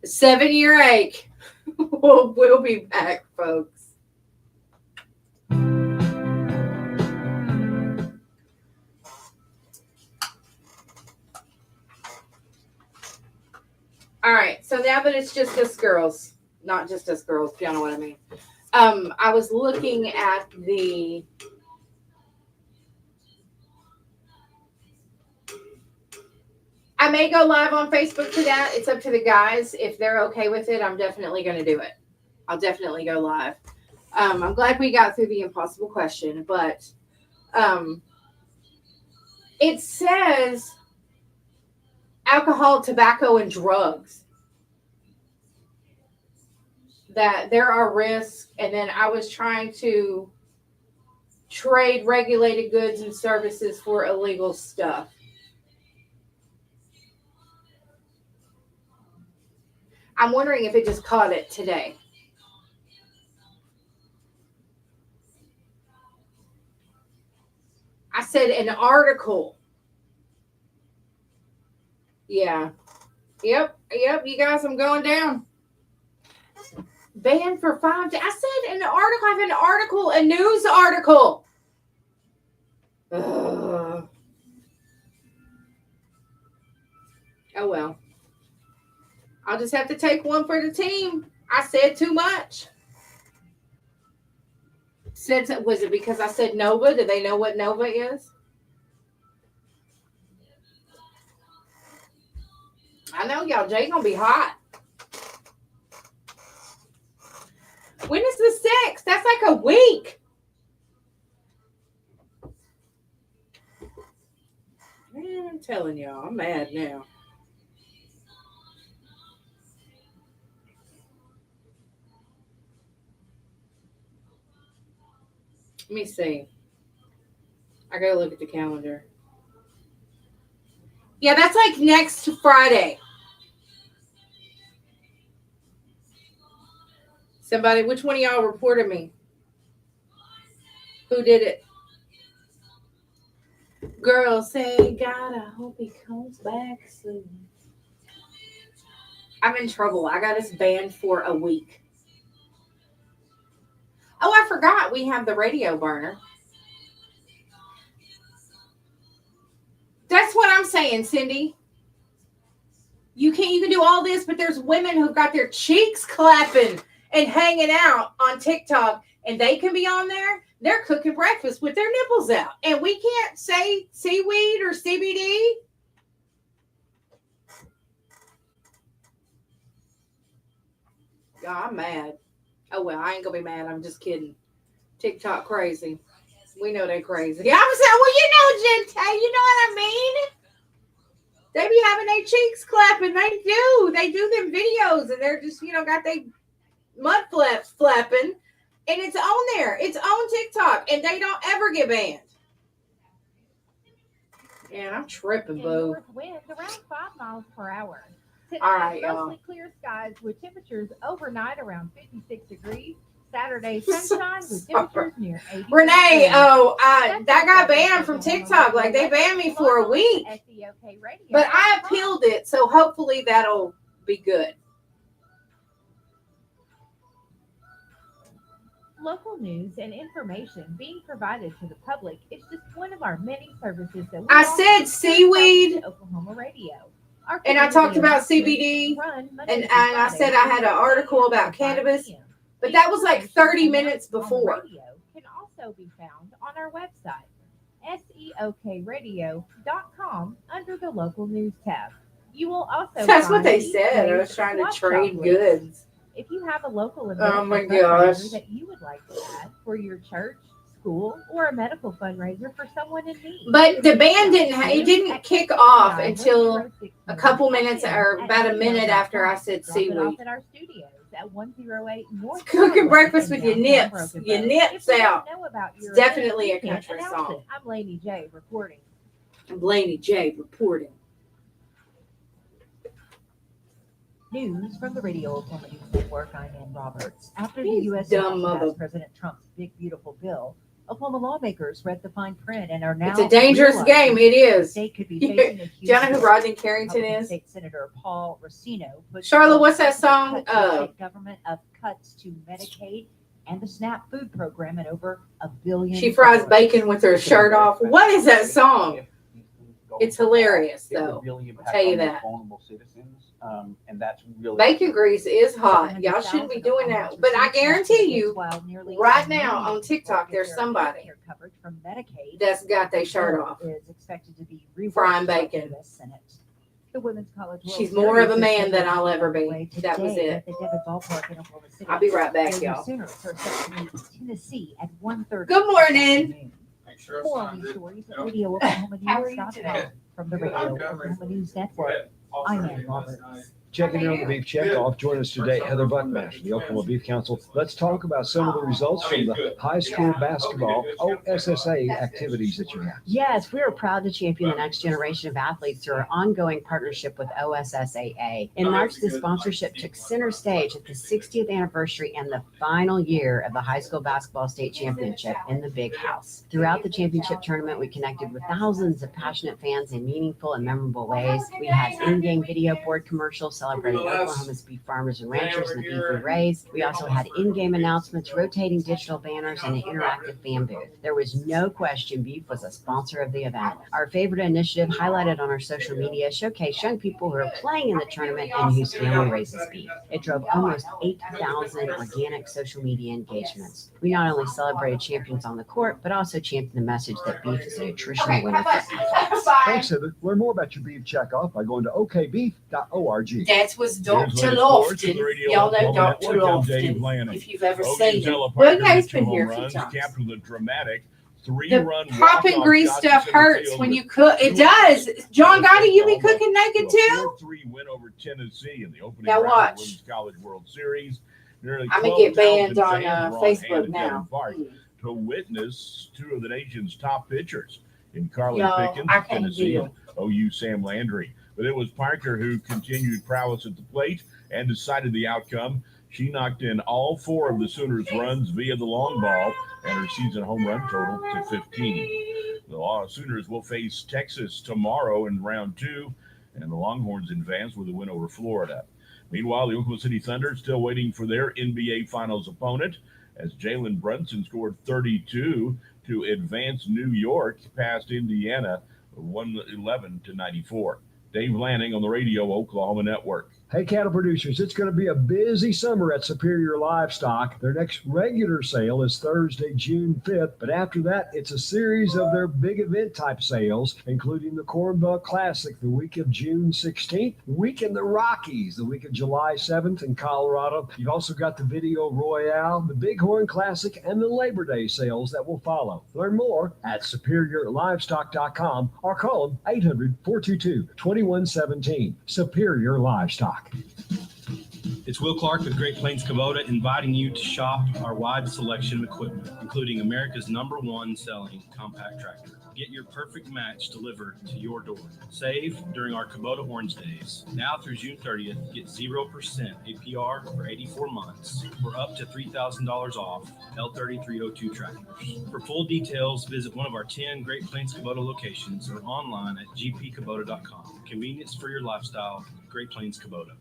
7-year ache. We'll be back, folks. All right, so now that it's just us girls, not just us girls, if y'all know what I mean. I was looking at the I may go live on Facebook for that. It's up to the guys. If they're okay with it, I'm definitely going to do it. I'll definitely go live. I'm glad we got through the impossible question, but it says alcohol, tobacco, and drugs. That there are risks, and then I was trying to trade regulated goods and services for illegal stuff. I'm wondering if it just caught it today. I said an article. Yeah. Yep. You guys, I'm going down. Banned for 5 days. I said an article. I have an article, a news article. Ugh. Oh, well. I'll just have to take one for the team. I said too much. Was it because I said Nova? Do they know what Nova is? I know y'all. Jay gonna be hot. When is the 6th? That's like a week. Man, I'm telling y'all, I'm mad now. Let me see. I gotta look at the calendar. Yeah, that's like next Friday. Somebody, which one of y'all reported me? Who did it? Girl say, God, I hope he comes back soon. I'm in trouble. I got us banned for a week. Oh, I forgot we have the radio burner. I'm saying, Cindy. You can do all this, but there's women who've got their cheeks clapping and hanging out on TikTok, and they can be on there. They're cooking breakfast with their nipples out, and we can't say seaweed or CBD. Yeah, I'm mad. Oh well, I ain't gonna be mad. I'm just kidding. TikTok crazy. We know they crazy. Yeah, I'm saying, well, Gente, you know what I mean? They be having their cheeks clapping. They do them videos, and they're just, got their mud flaps flapping, and it's on there. It's on TikTok, and they don't ever get banned. Man, I'm tripping, boo. North winds around 5 miles per hour. Tonight, All right, mostly y'all. clear skies with temperatures overnight around 56 degrees. Saturday, sunshine with temperatures near 80. Renee, that got banned from TikTok. Like, they banned me for a week. But I appealed it, so hopefully that'll be good. Local news and information being provided to the public is just one of our many services that we I offer said here seaweed. at Oklahoma Radio. Our And I talked community about announcements CBD, run Monday and through I Friday said I had an from article 8 about to 5 cannabis, p.m. but that was like 30 minutes Information before. on radio can also be found on our website, seokradio.com, under the local news tab. You will also That's what find they these said. I ways was trying to swap trade shop goods. lists. If you have a local event Oh my or fundraiser gosh. that you would like to add for your church, school, or a medical fundraiser for someone in need. But the band didn't kick off until a couple minutes or about a minute after I said Drop it off seaweed. at our studios at 108 North Cooking Broadway breakfast in with your downtown nips. Broken Your Bow. nips If you want out. to know about your It's definitely event, a you can country announce song. it. I'm Laney J reporting. Laney J reporting. News from the Radio Oklahoma News Network. I'm Ann Roberts. After the These U.S. dumb House mother- passed President Trump's big, beautiful bill, Oklahoma lawmakers read the fine print and are now. It's a dangerous realizing game. It the is. state could be Do facing a huge you know who bill. Rodney Carrington Republican is? State Senator Paul Racino. put Charlotte, forth what's that a song? cut to the state government of cuts to Medicaid and the SNAP food program at over $1 billion. She fries bacon with her shirt off. What is that song? It's hilarious, though. I'll tell you that. Vulnerable citizens, and that's really Bacon grease is hot. Y'all shouldn't be doing that. But I guarantee you, right now on TikTok, there's somebody coverage from Medicaid that's got their shirt off. is expected to be reworked Frying by the bacon. US Senate. The Women's College World She's more of a Series man is than I'll ever underway be. That was today it. at the Devitt Ballpark in Oklahoma City. I'll be right back, Where the y'all. Sooners are set to meet Tennessee at 1:30. Good morning. More on these stories at Radio Oklahoma News.com. From the Radio Oklahoma News Network, I'm Ann Roberts. Checking in on the beef checkoff. Join us today, Heather Buckmaster, the Oklahoma Beef Council. Let's talk about some of the results from the high school basketball OSSA activities that you have. Yes, we are proud to champion the next generation of athletes through our ongoing partnership with OSSAA. In March, the sponsorship took center stage at the 60th anniversary and the final year of the high school basketball state championship in the Big House. Throughout the championship tournament, we connected with thousands of passionate fans in meaningful and memorable ways. We had in-game video board commercials celebrating Oklahoma's beef farmers and ranchers and the beef we raise. We also had in-game announcements, rotating digital banners, and an interactive fan booth. There was no question beef was a sponsor of the event. Our favorite initiative, highlighted on our social media, showcased young people who are playing in the tournament and whose family raises beef. It drove almost 8,000 organic social media engagements. We not only celebrated champions on the court, but also championed the message that beef is a nutritional winner for athletes. Thanks, Heather. Learn more about your beef checkoff by going to okbeef.org. That was Dr. Here's Lofton. the Radio Y'all know Oklahoma Dr. Network. I'm Dave Lofton. Lanning. If you've ever Oakland seen him. Zella Well, Parker yeah, he's hit been two here a home few runs, times. capped with a dramatic The three-run popping walk-off grease shot stuff to center hurts field when to you cook. It does. John Gotti, you be cooking naked a too? 4-3 win over Tennessee in the opening Now round of watch. the Women's College World Series. Nearly I'm gonna get 12,000 banned on fans were on hand Facebook at now. Devon Park to witness two of the nation's top pitchers in Carly No, Pickens I of can't Tennessee deal. and OU Sam Landry. But it was Parker who continued prowess at the plate and decided the outcome. She knocked in all four of the Sooners' runs via the long ball, and her season home run total to 15. The Sooners will face Texas tomorrow in round 2, and the Longhorns advance with a win over Florida. Meanwhile, the Oklahoma City Thunder still waiting for their NBA Finals opponent, as Jalen Brunson scored 32 to advance New York past Indiana 111 to 94. Dave Lanning on the radio, Oklahoma Network. Hey, cattle producers, it's going to be a busy summer at Superior Livestock. Their next regular sale is Thursday, June 5th, but after that, it's a series of their big event type sales, including the Corn Buck Classic the week of June 16th, week in the Rockies the week of July 7th in Colorado. You've also got the Video Royale, the Bighorn Classic, and the Labor Day sales that will follow. Learn more at superiorlivestock.com or call them 800-422-2117. Superior Livestock. It's Will Clark with Great Plains Kubota inviting you to shop our wide selection of equipment, including America's #1 selling compact tractor. Get your perfect match delivered to your door. Save during our Kubota Orange Days. Now through June 30th, get 0% APR for 84 months or up to $3,000 off L3302 tractors. For full details, visit one of our 10 Great Plains Kubota locations or online at gpkubota.com. Convenience for your lifestyle, Great Plains Kubota.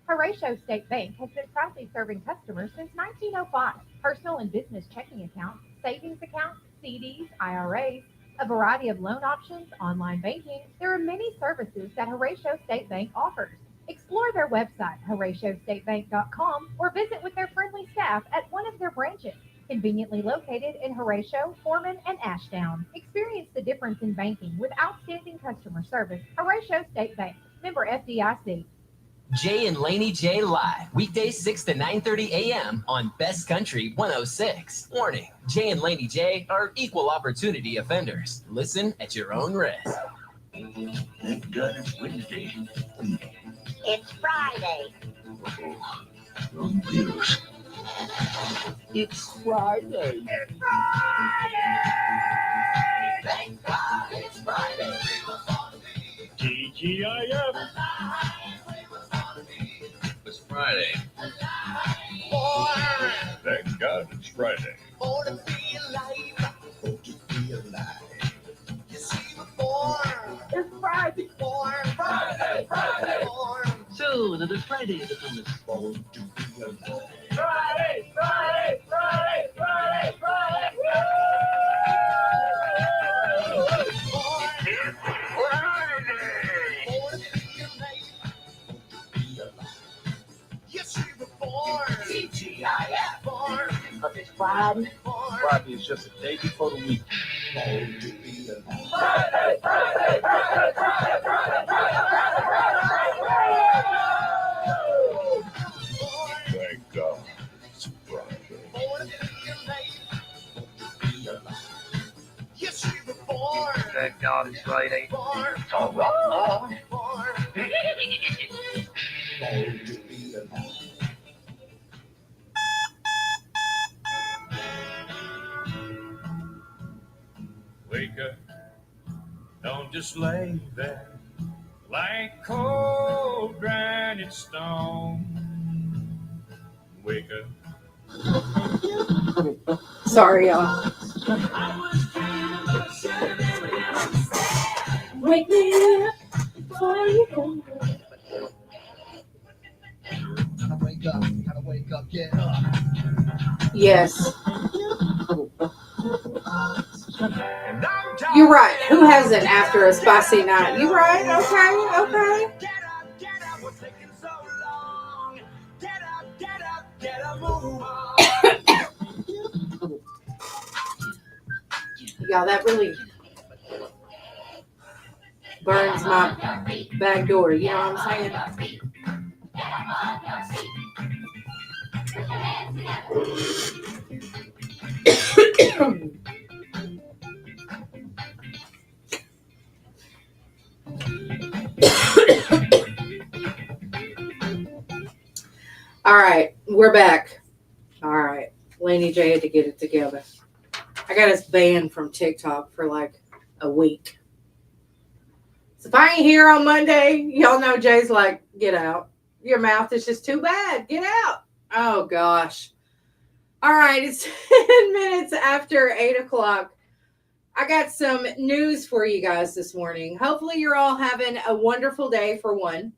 Horatio State Bank has been proudly serving customers since 1905. Personal and business checking accounts, savings accounts, CDs, IRAs, a variety of loan options, online banking. There are many services that Horatio State Bank offers. Explore their website, HoratioStateBank.com, or visit with their friendly staff at one of their branches, conveniently located in Horatio, Foreman, and Ashdown. Experience the difference in banking with outstanding customer service. Horatio State Bank, member FDIC. Jay and Laney J live, weekdays 6 to 9:30 a.m. on Best Country 106. Warning, Jay and Laney J are equal opportunity offenders. Listen at your own risk. Thank God it's Wednesday. It's Friday. Wrong wheels. It's Friday. It's Friday! Thank God it's Friday. TGIF. It's Friday. Thank God it's Friday. Oh, to be alive. Oh, to be alive. You see before. It's Friday. Friday, Friday. So, another Friday is on this. Oh, to be alive. Friday, Friday, Friday, Friday, Friday. But it's Friday. Friday is just a day before the week. Friday, Friday, Friday, Friday, Friday, Friday, Thank God it's Friday. Thank God it's Friday. Wake up, don't just lay there like cold granite stone. Wake up. Sorry, y'all. Wake me up before you go. Gotta wake up, get up. Yes. You're right. Who hasn't after a spicy night? You right? Okay, okay. Y'all, that really burns my back door. You know what I'm saying? All right, we're back. All right, Laney J had to get it together. I got us banned from TikTok for like a week. So if I ain't here on Monday, y'all know Jay's like, get out. Your mouth is just too bad. Get out. Oh, gosh. All right, it's 10 minutes after 8 o'clock. I got some news for you guys this morning. Hopefully you're all having a wonderful day for one.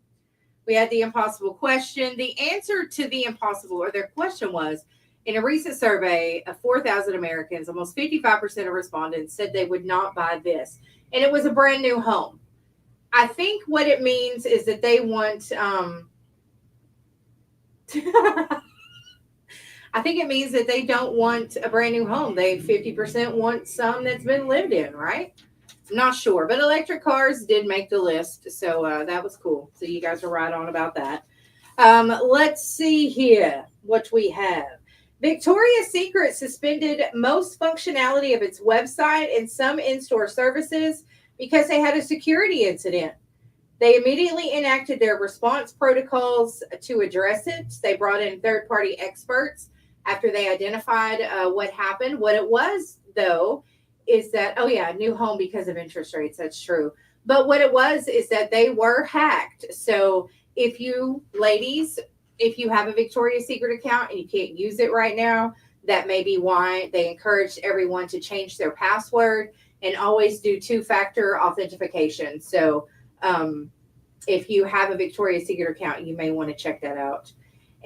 We had the impossible question. The answer to the impossible, or their question was, In a recent survey of 4,000 Americans, almost 55% of respondents said they would not buy this. And it was a brand new home. I think what it means is that they want, I think it means that they don't want a brand new home. They 50% want some that's been lived in, right? I'm not sure. But electric cars did make the list. So that was cool. So you guys are right on about that. Let's see here what we have. Victoria's Secret suspended most functionality of its website and some in-store services because they had a security incident. They immediately enacted their response protocols to address it. They brought in third-party experts after they identified what happened. What it was, though, is that, oh yeah, new home because of interest rates. That's true. But what it was is that they were hacked. So if you ladies, if you have a Victoria's Secret account and you can't use it right now, that may be why they encouraged everyone to change their password and always do two-factor authentication. So if you have a Victoria's Secret account, you may want to check that out.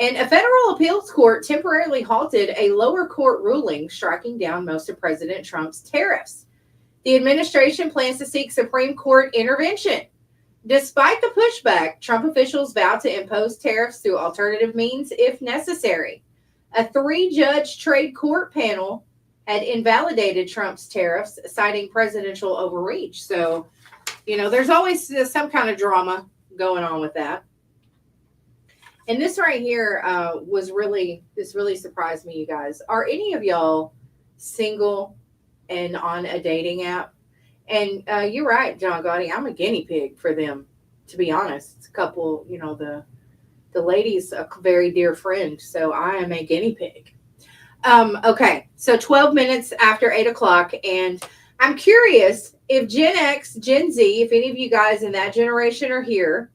And a federal appeals court temporarily halted a lower court ruling striking down most of President Trump's tariffs. The administration plans to seek Supreme Court intervention. Despite the pushback, Trump officials vowed to impose tariffs through alternative means if necessary. A 3-judge trade court panel had invalidated Trump's tariffs, citing presidential overreach. So, you know, there's always some kind of drama going on with that. And this right here this really surprised me, you guys. Are any of y'all single and on a dating app? And you're right, John Gotti. I'm a guinea pig for them, to be honest. It's a couple, you know, the lady's a very dear friend, so I am a guinea pig. Okay, so 12 minutes after 8 o'clock, and I'm curious if Gen X, Gen Z, if any of you guys in that generation are here.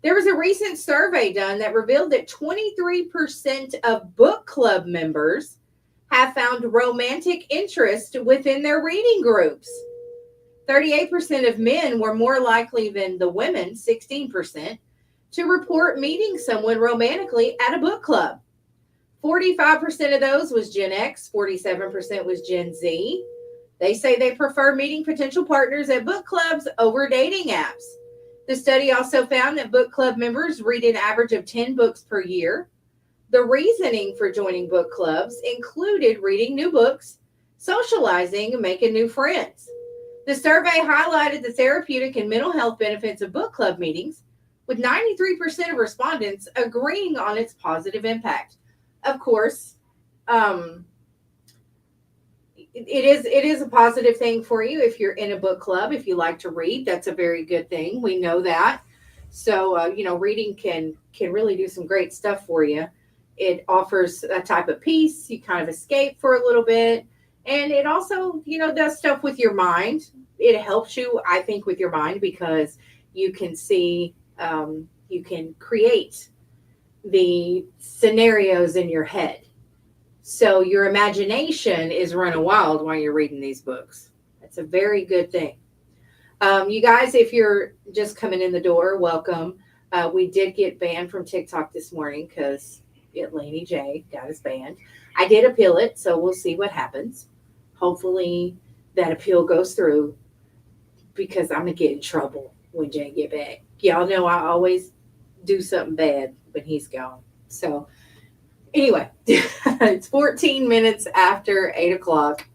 There was a recent survey done that revealed that 23% of book club members have found romantic interest within their reading groups. 38% of men were more likely than the women, 16%, to report meeting someone romantically at a book club. 45% of those was Gen X, 47% was Gen Z. They say they prefer meeting potential partners at book clubs over dating apps. The study also found that book club members read an average of 10 books per year. The reasoning for joining book clubs included reading new books, socializing, and making new friends. The survey highlighted the therapeutic and mental health benefits of book club meetings, with 93% of respondents agreeing on its positive impact. Of course, it is a positive thing for you if you're in a book club. If you like to read, that's a very good thing. We know that. So, you know, reading can really do some great stuff for you. It offers a type of peace. You kind of escape for a little bit. And it also, you know, does stuff with your mind. It helps you, I think, with your mind because you can see, you can create the scenarios in your head. So your imagination is running wild while you're reading these books. That's a very good thing. You guys, if you're just coming in the door, welcome. We did get banned from TikTok this morning because Laney J got us banned. I did appeal it, so we'll see what happens. Hopefully that appeal goes through because I'm going to get in trouble when Jay get back. Y'all know I always do something bad when he's gone. So anyway, it's 14 minutes after 8 o'clock.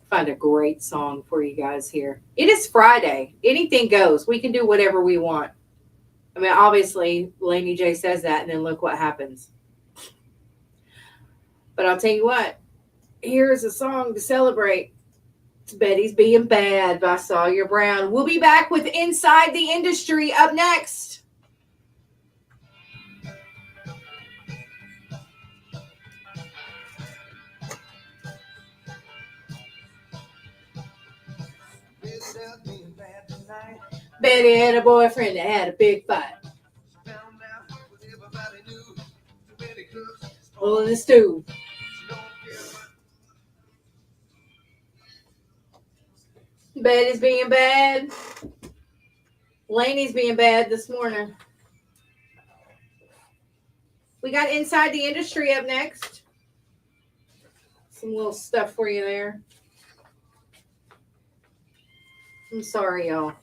Find a great song for you guys here. It is Friday. Anything goes. We can do whatever we want. I mean, obviously, Laney J says that, and then look what happens. But I'll tell you what. Here's a song to celebrate. It's Betty's Being Bad by Sawyer Brown. We'll be back with Inside the Industry up next. Betty had a boyfriend that had a big fight. All in the stew. Betty's being bad. Laney's being bad this morning. We got Inside the Industry up next. Some little stuff for you there. I'm sorry, y'all.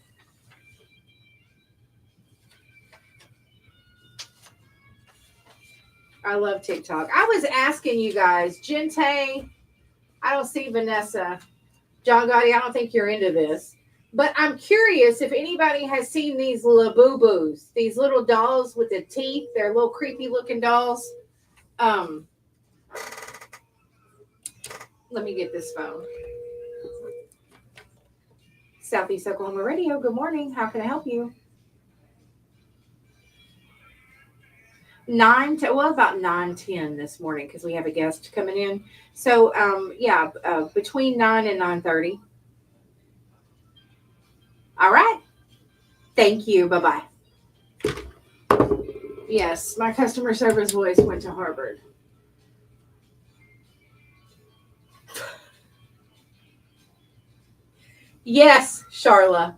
I love TikTok. I was asking you guys, Gente, I don't see Vanessa. John Gotti, I don't think you're into this. But I'm curious if anybody has seen these Labubu's, these little dolls with the teeth. They're little creepy looking dolls. Let me get this phone. Southeast Oklahoma Radio, good morning. How can I help you? About 9:10 this morning because we have a guest coming in. So, between 9 and 9:30. All right. Thank you. Bye-bye. Yes, my customer service voice went to Harvard. Yes, Charla.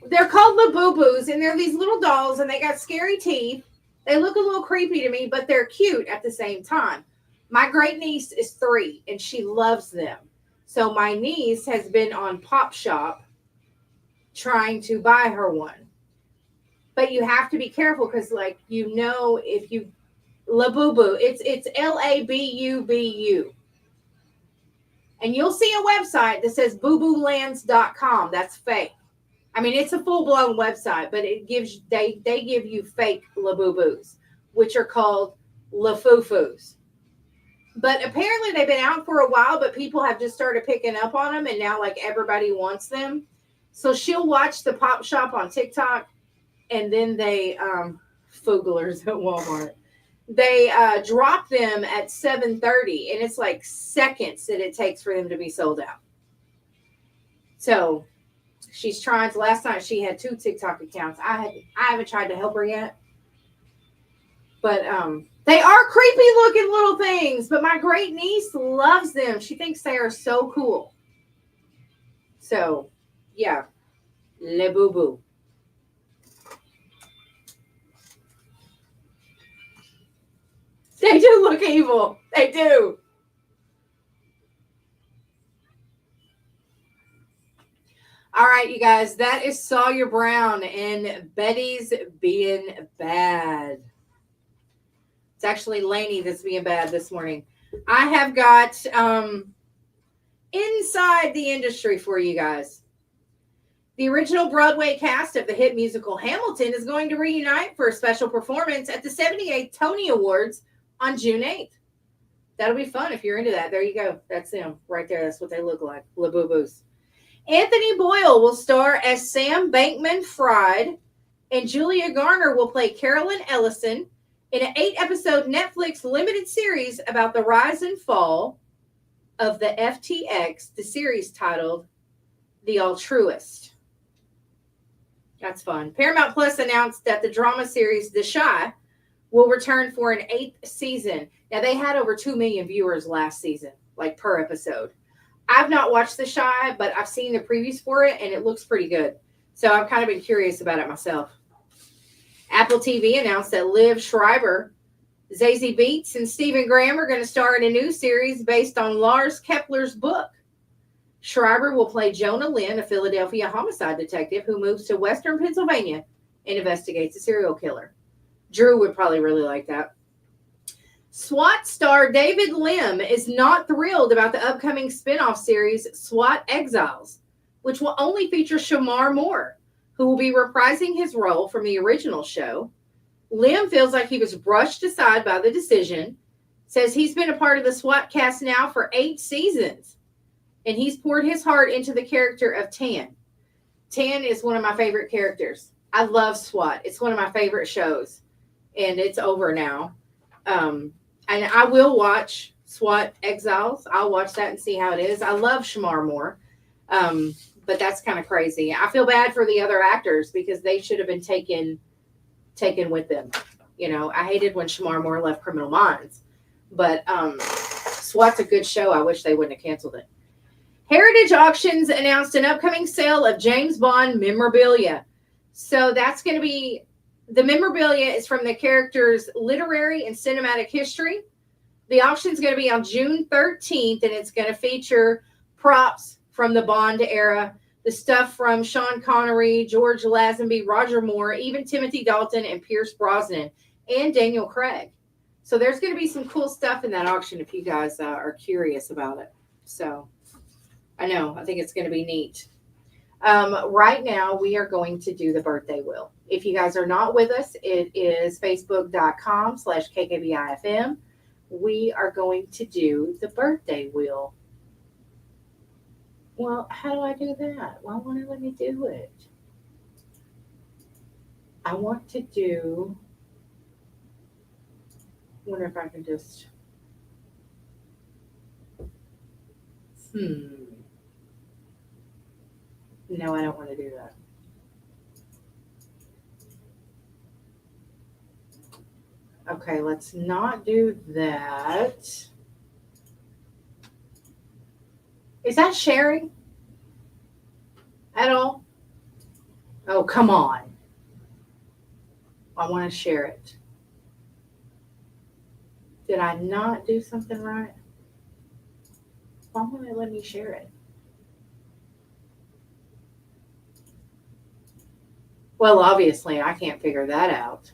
They're called Labubu's, and they're these little dolls, and they got scary teeth. They look a little creepy to me, but they're cute at the same time. My great niece is 3, and she loves them. So my niece has been on Pop Shop trying to buy her one. But you have to be careful because, if you Labubu, it's Labubu. And you'll see a website that says booboolands.com. That's fake. I mean, it's a full-blown website, but it gives they give you fake Labubus, which are called Lafufus. But apparently they've been out for a while, but people have just started picking up on them, and now everybody wants them. So she'll watch the Pop Shop on TikTok, and then they Fooglers at Walmart. They drop them at 7:30, and it's like seconds that it takes for them to be sold out. So she's trying to. Last night she had 2 TikTok accounts. I haven't tried to help her yet, but they are creepy looking little things. But my great niece loves them. She thinks they are so cool. So yeah, Le Boo Boo. They do look evil. They do. All right, you guys, that is Sawyer Brown and Betty's being bad. It's actually Laney that's being bad this morning. I have got inside the industry for you guys. The original Broadway cast of the hit musical Hamilton is going to reunite for a special performance at the 78th Tony Awards on June 8th. That'll be fun if you're into that. There you go. That's them right there. That's what they look like. Labubu's. Anthony Boyle will star as Sam Bankman-Fried, and Julia Garner will play Carolyn Ellison in an 8-episode Netflix limited series about the rise and fall of the FTX, the series titled The Altruist. That's fun. Paramount Plus announced that the drama series The Chi will return for an 8th season. Now, they had over 2 million viewers last season, per episode. I've not watched The Chi, but I've seen the previews for it, and it looks pretty good. So I've kind of been curious about it myself. Apple TV announced that Liv Schreiber, Zazie Beetz, and Stephen Graham are going to star in a new series based on Lars Kepler's book. Schreiber will play Jonah Lynn, a Philadelphia homicide detective who moves to Western Pennsylvania and investigates a serial killer. Drew would probably really like that. SWAT star David Lim is not thrilled about the upcoming spinoff series SWAT Exiles, which will only feature Shamar Moore, who will be reprising his role from the original show. Lim feels like he was brushed aside by the decision, says he's been a part of the SWAT cast now for 8 seasons, and he's poured his heart into the character of Tan. Tan is one of my favorite characters. I love SWAT. It's one of my favorite shows, and it's over now. And I will watch SWAT Exiles. I'll watch that and see how it is. I love Shamar Moore, but that's kind of crazy. I feel bad for the other actors because they should have been taken with them. I hated when Shamar Moore left Criminal Minds, but SWAT's a good show. I wish they wouldn't have canceled it. Heritage Auctions announced an upcoming sale of James Bond memorabilia. So that's going to be, the memorabilia is from the character's literary and cinematic history. The auction's going to be on June 13th, and it's going to feature props from the Bond era, the stuff from Sean Connery, George Lazenby, Roger Moore, even Timothy Dalton and Pierce Brosnan, and Daniel Craig. So there's going to be some cool stuff in that auction if you guys are curious about it. So I think it's going to be neat. Right now, we are going to do the birthday wheel. If you guys are not with us, it is facebook.com/KKBIFM. We are going to do the birthday wheel. Well, how do I do that? Why won't it let me do it? I want to do, wonder if I can just, no, I don't want to do that. Okay, let's not do that. Is that sharing at all? Oh, come on. I want to share it. Did I not do something right? Why won't it let me share it? Well, obviously, I can't figure that out.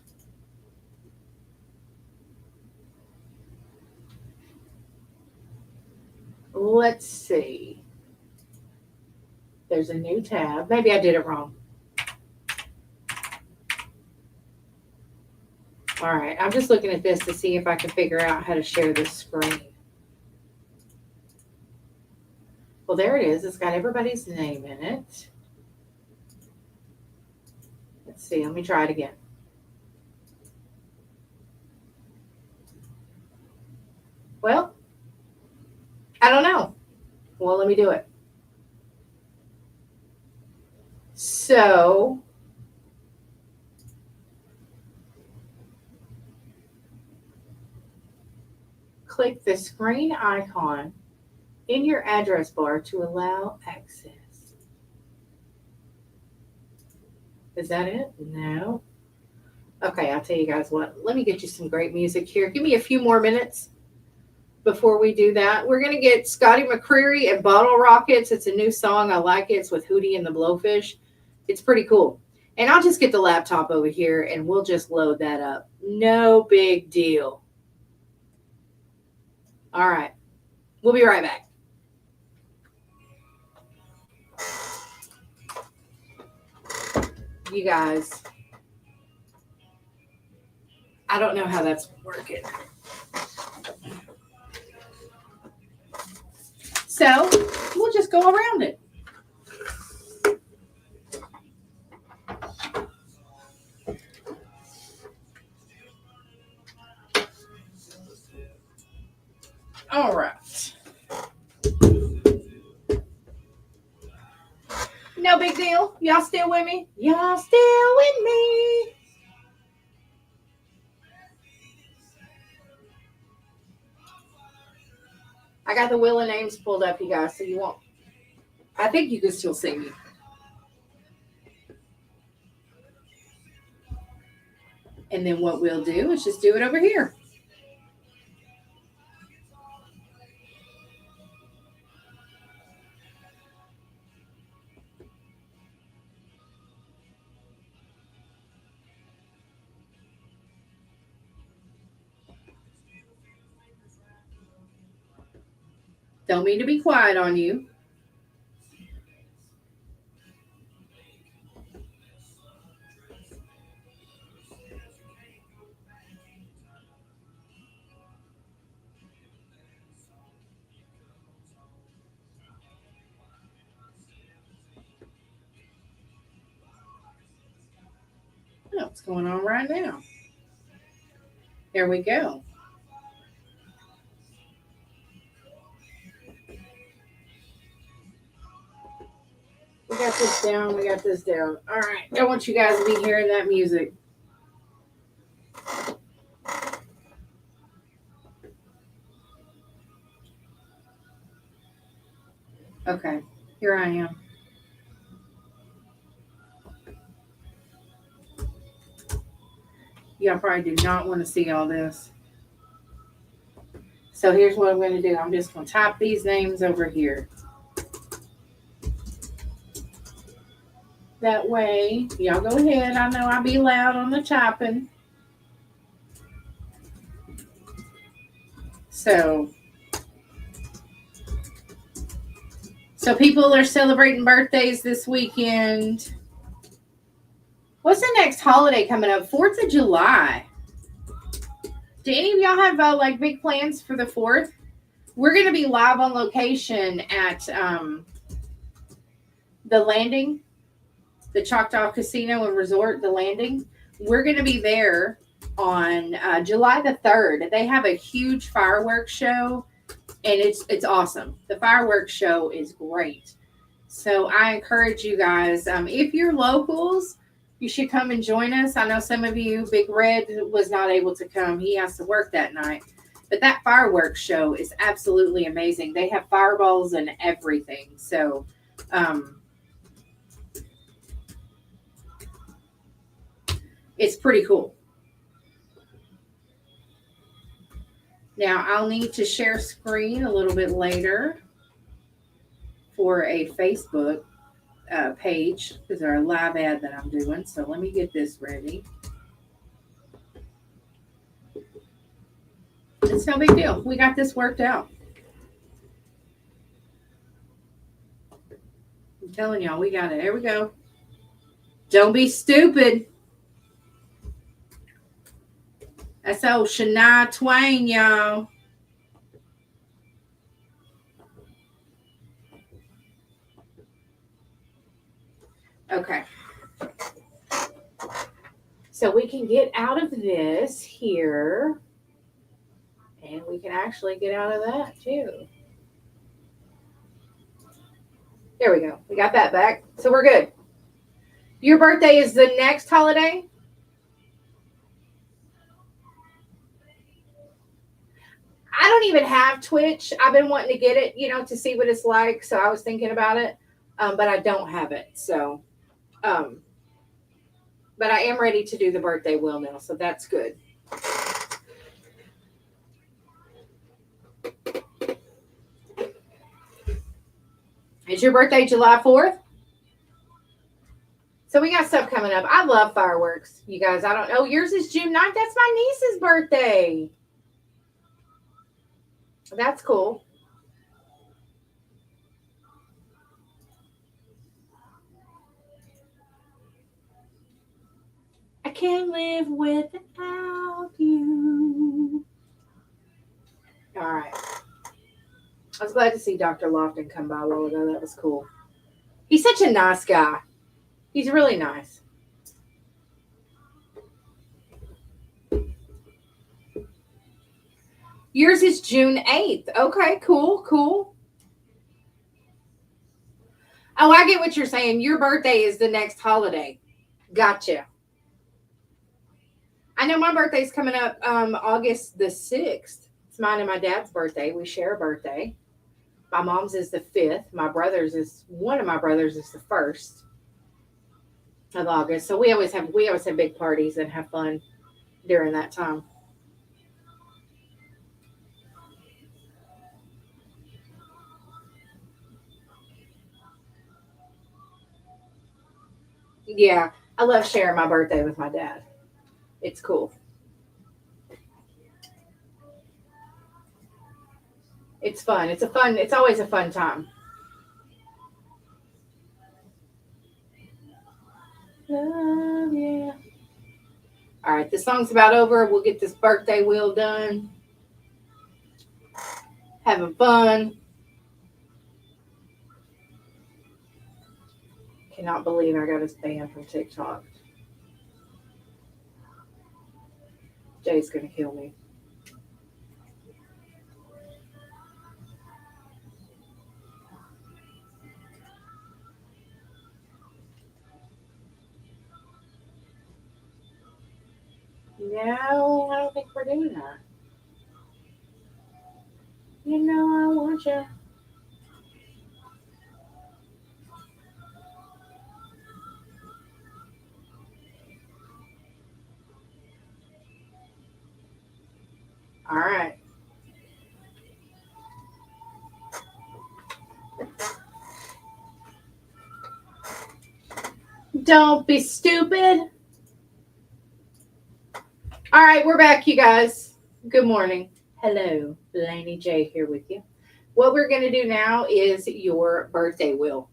Let's see. There's a new tab. Maybe I did it wrong. All right, I'm just looking at this to see if I can figure out how to share this screen. Well, there it is. It's got everybody's name in it. Let's see. Let me try it again. Well, I don't know. Well, let me do it. So, click the screen icon in your address bar to allow access. Is that it? No. Okay, I'll tell you guys what. Let me get you some great music here. Give me a few more minutes before we do that. We're going to get Scotty McCreery and Bottle Rockets. It's a new song. I like it. It's with Hootie and the Blowfish. It's pretty cool. And I'll just get the laptop over here and we'll just load that up. No big deal. All right. We'll be right back. You guys, I don't know how that's working. So we'll just go around it. All right. No big deal. Y'all still with me? Y'all still with me? I got the wheel of names pulled up, you guys, so you won't. I think you can still see me. And then what we'll do is just do it over here. Don't mean to be quiet on you. What's going on right now? There we go. We got this down. We got this down. All right. I want you guys to be hearing that music. Okay. Here I am. Y'all probably do not want to see all this. So here's what I'm going to do. I'm just going to type these names over here. That way, y'all go ahead. I know I'll be loud on the typing. So people are celebrating birthdays this weekend. What's the next holiday coming up? 4th of July. Do any of y'all have like big plans for the 4th? We're going to be live on location at the Landing, the Choctaw Casino and Resort, the Landing. We're going to be there on July the 3rd. They have a huge fireworks show, and it's awesome. The fireworks show is great. So I encourage you guys, if you're locals, you should come and join us. I know some of you, Big Red was not able to come. He has to work that night. But that fireworks show is absolutely amazing. They have fireballs and everything. So it's pretty cool. Now, I'll need to share screen a little bit later for a Facebook page because there's a live ad that I'm doing. So let me get this ready. It's no big deal. We got this worked out. I'm telling y'all, we got it. There we go. Don't be stupid. That's old Shania Twain, y'all. Okay. So we can get out of this here. And we can actually get out of that too. There we go. We got that back. So we're good. Your birthday is the next holiday? I don't even have Twitch. I've been wanting to get it, to see what it's like. So I was thinking about it, but I don't have it. So, but I am ready to do the birthday wheel now. So that's good. Is your birthday July 4th? So we got stuff coming up. I love fireworks, you guys. I don't know. Yours is June 9th. That's my niece's birthday. That's cool. I can't live without you. All right. I was glad to see Dr. Lofton come by a while ago. That was cool. He's such a nice guy. He's really nice. Yours is June 8th. Okay, cool, cool. Oh, I get what you're saying. Your birthday is the next holiday. Gotcha. I know my birthday's coming up August the 6th. It's mine and my dad's birthday. We share a birthday. My mom's is the 5th. One of my brothers is the 1st of August. So we always have big parties and have fun during that time. Yeah, I love sharing my birthday with my dad. It's cool. It's fun. It's always a fun time. Love, yeah. All right, the song's about over. We'll get this birthday wheel done. Having fun. Cannot believe I got us banned from TikTok. Jay's gonna kill me. No, I don't think we're doing that. You know I want you. All right. Don't be stupid. All right, we're back, you guys. Good morning. Hello, Laney J here with you. What we're going to do now is your birthday wheel.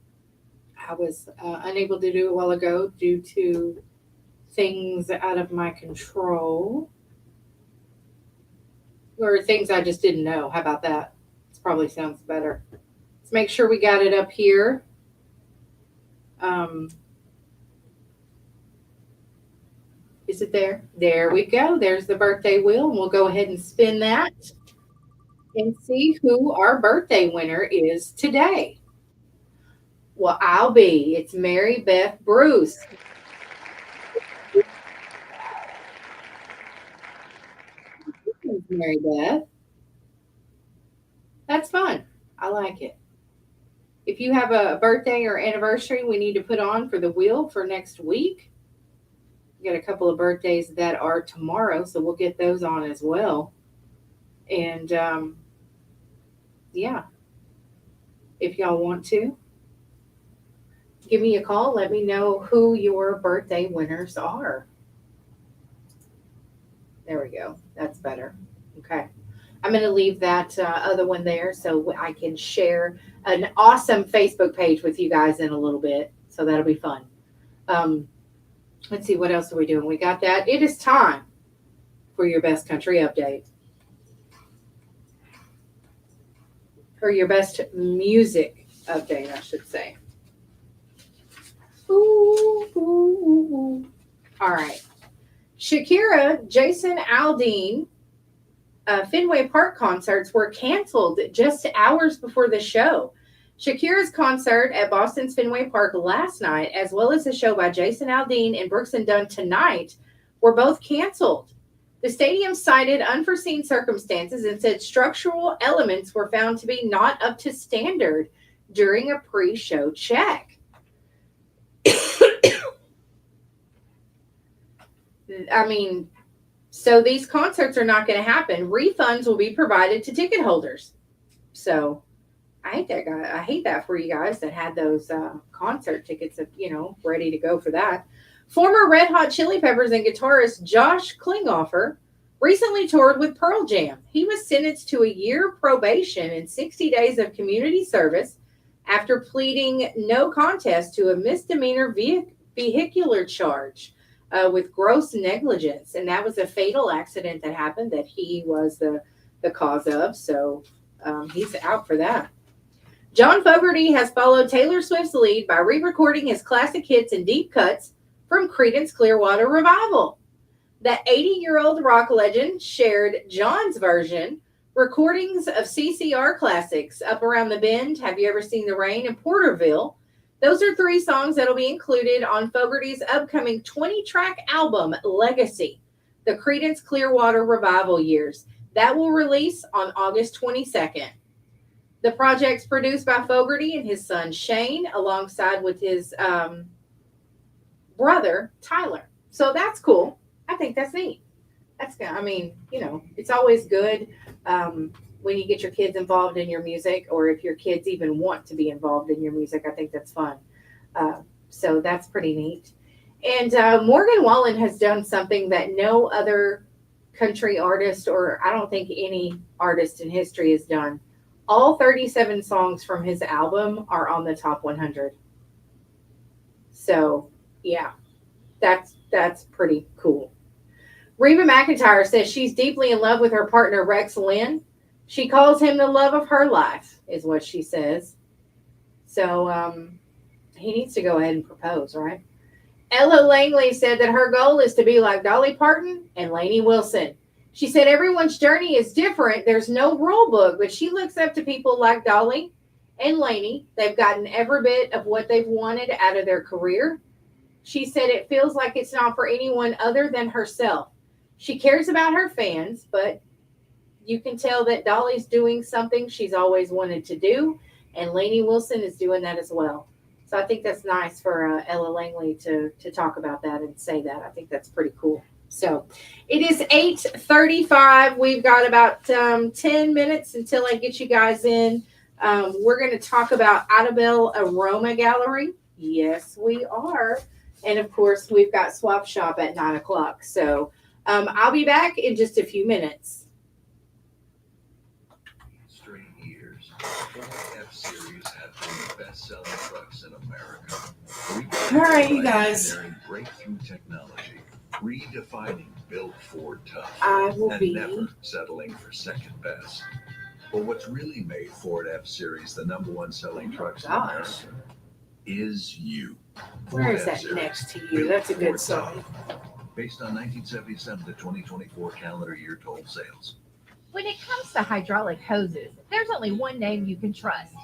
I was unable to do it a while ago due to things out of my control. Or things I just didn't know. How about that? This probably sounds better. Let's make sure we got it up here. Is it there? There we go. There's the birthday wheel. And we'll go ahead and spin that and see who our birthday winner is today. Well, I'll be. It's Mary Beth Bruce. Mary Beth. That's fun. I like it. If you have a birthday or anniversary we need to put on for the wheel for next week, we got a couple of birthdays that are tomorrow, so we'll get those on as well. And yeah, if y'all want to, give me a call. Let me know who your birthday winners are. There we go. That's better. Okay. I'm going to leave that other one there so I can share an awesome Facebook page with you guys in a little bit. So that'll be fun. Let's see, what else are we doing? We got that. It is time for your best country update. Or your best music update, I should say. Ooh, ooh, ooh, ooh. All right. Shakira, Jason Aldean, Fenway Park concerts were canceled just hours before the show. Shakira's concert at Boston's Fenway Park last night, as well as a show by Jason Aldean and Brooks and Dunn tonight, were both canceled. The stadium cited unforeseen circumstances and said structural elements were found to be not up to standard during a pre-show check. I mean, so these concerts are not going to happen. Refunds will be provided to ticket holders. So I hate that guy. I hate that for you guys that had those concert tickets, ready to go for that. Former Red Hot Chili Peppers and guitarist Josh Klinghoffer recently toured with Pearl Jam. He was sentenced to a year probation and 60 days of community service after pleading no contest to a misdemeanor vehicular charge with gross negligence. And that was a fatal accident that happened that he was the cause of. So he's out for that. John Fogerty has followed Taylor Swift's lead by re-recording his classic hits and deep cuts from Creedence Clearwater Revival. The 80-year-old rock legend shared John's version, recordings of CCR classics, Up Around the Bend, Have You Ever Seen the Rain, and Porterville. Those are 3 songs that will be included on Fogerty's upcoming 20-track album, Legacy, the Creedence Clearwater Revival years. That will release on August 22nd. The project's produced by Fogerty and his son Shane, alongside with his brother Tyler. So that's cool. I think that's neat. That's good. I mean, it's always good when you get your kids involved in your music, or if your kids even want to be involved in your music. I think that's fun. So that's pretty neat. And Morgan Wallen has done something that no other country artist, or I don't think any artist in history, has done. All 37 songs from his album are on the top 100. So, yeah, that's pretty cool. Reba McEntire says she's deeply in love with her partner, Rex Lynn. She calls him the love of her life, is what she says. So, he needs to go ahead and propose, right? Ella Langley said that her goal is to be like Dolly Parton and Lainey Wilson. She said everyone's journey is different. There's no rule book, but she looks up to people like Dolly and Lainey. They've gotten every bit of what they've wanted out of their career. She said it feels like it's not for anyone other than herself. She cares about her fans, but you can tell that Dolly's doing something she's always wanted to do, and Lainey Wilson is doing that as well. So I think that's nice for Ella Langley to talk about that and say that. I think that's pretty cool. So it is 8:35. We've got about 10 minutes until I get you guys in. We're going to talk about Adabel Aroma Gallery. Yes, we are. And of course, we've got Swap Shop at 9 o'clock. So I'll be back in just a few minutes. Straight years, Ford F-Series have been the best-selling trucks in America. All right, you guys. Engineering breakthrough technology, redefining built Ford tough, I will and be. never settling for second best. But what's really made Ford F-Series the #1 selling trucks in America is you. Where Ford is that F-Series, next to you? built That's a good Ford song. tough. Based on 1977 to 2024 calendar year total sales. When it comes to hydraulic hoses, there's only one name you can trust.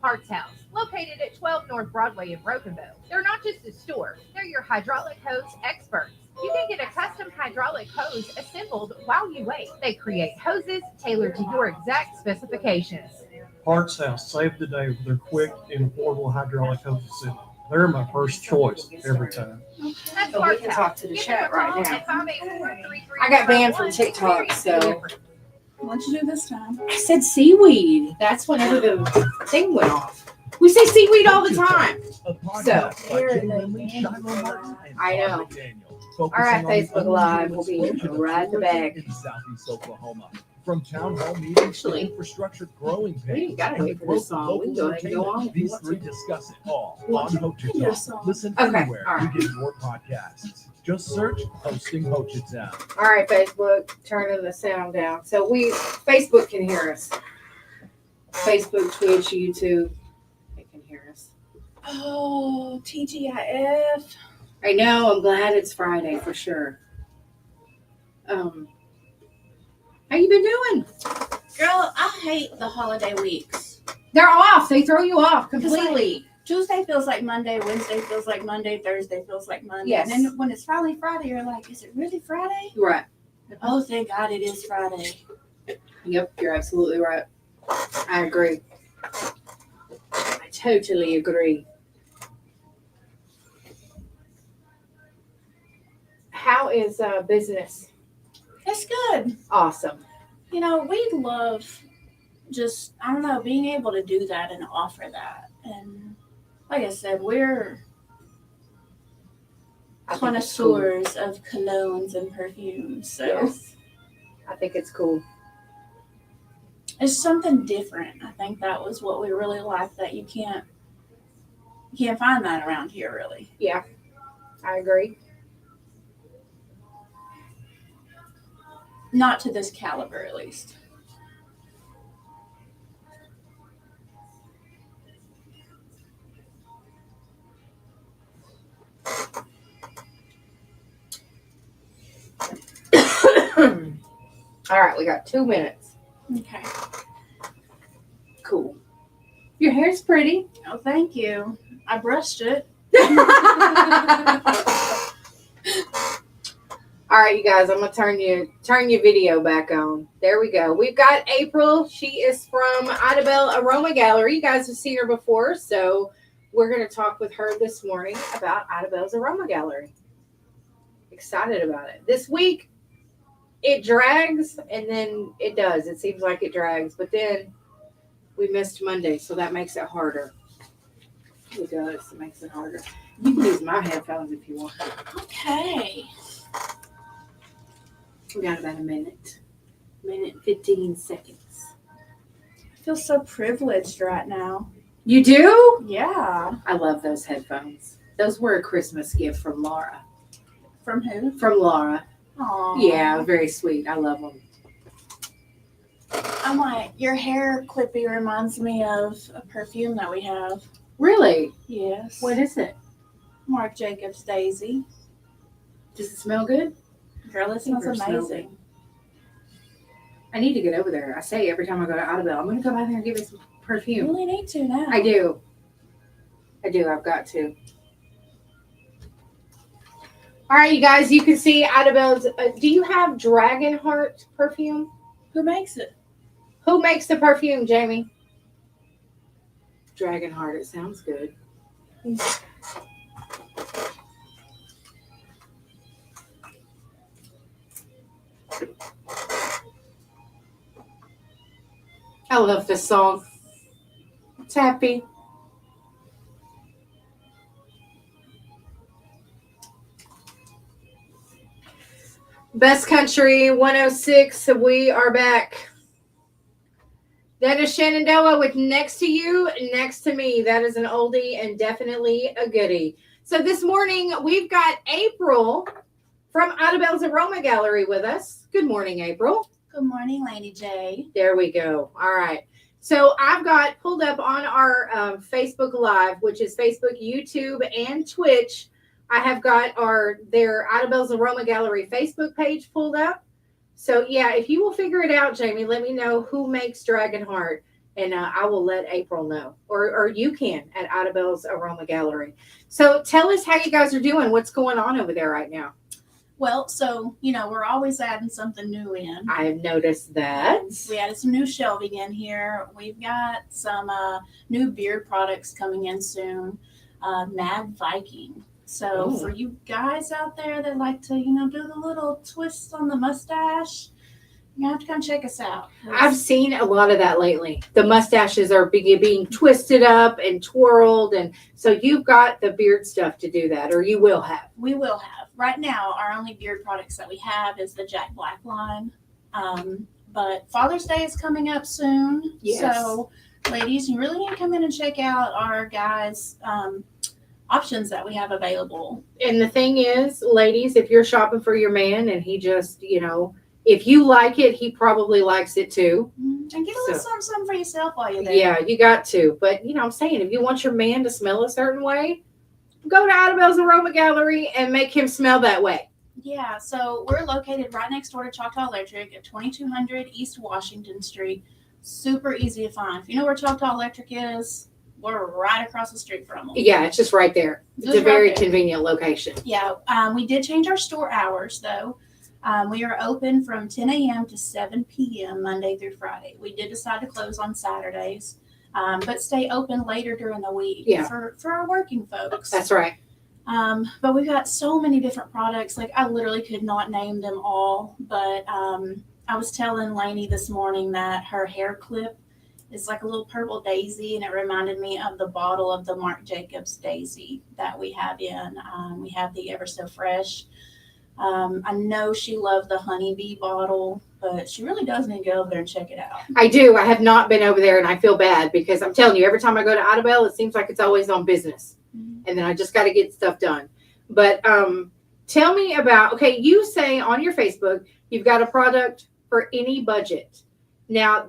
Parts House, located at 12 North Broadway in Brokenville. They're not just a store, they're your hydraulic hose experts. You can get a custom hydraulic hose assembled while you wait. They create hoses tailored to your exact specifications. Parts House saved the day with their quick and affordable hydraulic hose assembly. They're my first choice every time. That's So we Parts can House. talk to the Give chat them a call right now. at 584-3351. I got banned from TikTok, so. What'd you do this time? I said seaweed. That's whenever the thing went off. We say seaweed all the time. So, I know. All right, Facebook Live. We'll be right back. In Southeast Oklahoma. From town hall meetings to infrastructure growing pains. We ain't gotta wait for this song. We can go ahead and go on if you These want three to. discuss it all on Hochatown. Yes. Listen Okay, anywhere all right. you get your podcasts. Just search Hosting Hochatown. All right, Facebook, turning the sound down. So Facebook can hear us. Facebook, Twitch, YouTube, they can hear us. Oh, TGIF. I know. I'm glad it's Friday for sure. How you been doing? Girl, I hate the holiday weeks. They're off. They throw you off completely. Like, Tuesday feels like Monday, Wednesday feels like Monday, Thursday feels like Monday. Yes. And then when it's finally Friday, you're like, is it really Friday? Right. Oh, thank God it is Friday. Yep, you're absolutely right. I agree. I totally agree. How is business? It's good. Awesome. You know, we love just, I don't know, being able to do that and offer that. And like I said, we're connoisseurs of colognes and perfumes. So yes. I think it's cool. It's something different. I think that was what we really liked, that you can't find that around here really. Yeah, I agree. Not to this caliber, at least. All right, we got 2 minutes. Okay. Cool. Your hair's pretty. Oh, thank you. I brushed it. All right, you guys, I'm gonna turn your video back on. There we go. We've got April. She is from Idabelle Aroma Gallery. You guys have seen her before, so we're gonna talk with her this morning about Idabelle's Aroma Gallery. Excited about it. This week, it drags, and then it does. It seems like it drags, but then we missed Monday, so that makes it harder. It does. It makes it harder. You can use my headphones if you want. Okay. We got about a minute. Minute 15 seconds. I feel so privileged right now. You do? Yeah. I love those headphones. Those were a Christmas gift from Laura. From who? From Laura. Aww. Yeah, very sweet. I love them. I'm like, your hair clippy reminds me of a perfume that we have. Really? Yes. What is it? Marc Jacobs Daisy. Does it smell good? Girl, it smells amazing. I need to get over there. I say every time I go to Idabelle, I'm going to go by there and give it some perfume. You really need to now. I do. I've got to. All right, you guys, you can see Idabelle's. Do you have Dragon Heart perfume? Who makes it? Who makes the perfume, Jamie? Dragon Heart. It sounds good. I love this song. It's happy. Best Country 106. We are back. That is Shenandoah with Next to You, Next to Me. That is an oldie and definitely a goodie. So this morning we've got April from Audubell's Aroma Gallery with us. Good morning, April. Good morning, Laney J. There we go. All right. So I've got pulled up on our Facebook Live, which is Facebook, YouTube, and Twitch. I have got their Audubell's Aroma Gallery Facebook page pulled up. So yeah, if you will figure it out, Jamie, let me know who makes Dragon Heart, and I will let April know, or you can at Audubell's Aroma Gallery. So tell us how you guys are doing. What's going on over there right now? Well, so, we're always adding something new in. I've noticed that. We added some new shelving in here. We've got some new beard products coming in soon. Mad Viking. So for you guys out there that like to, do the little twist on the mustache, you have to come check us out. I've seen a lot of that lately. The mustaches are being twisted up and twirled. And so you've got the beard stuff to do that, or you will have. We will have. Right now, our only beard products that we have is the Jack Black line. But Father's Day is coming up soon. Yes. So, ladies, you really need to come in and check out our guys' options that we have available. And the thing is, ladies, if you're shopping for your man and he just, if you like it, he probably likes it too. And get a little something for yourself while you're there. Yeah, you got to. But, I'm saying, if you want your man to smell a certain way, go to Audubell's Aroma Gallery and make him smell that way. Yeah, so we're located right next door to Choctaw Electric at 2200 East Washington Street. Super easy to find. If you know where Choctaw Electric is, we're right across the street from them. Yeah, it's just right there. It's Just a very right there. convenient location. Yeah, we did change our store hours, though. We are open from 10 a.m. to 7 p.m. Monday through Friday. We did decide to close on Saturdays, but stay open later during the week for our working folks. That's right. But we've got so many different products. Like, I literally could not name them all, but I was telling Laney this morning that her hair clip is like a little purple daisy, and it reminded me of the bottle of the Marc Jacobs daisy that we have in. We have the Ever So Fresh. I know she loved the honeybee bottle, but she really does need to go over there and check it out. I do. I have not been over there, and I feel bad because I'm telling you, every time I go to Audubell, it seems like it's always on business. And then I just got to get stuff done. But tell me about, okay, you say on your Facebook, you've got a product for any budget. Now,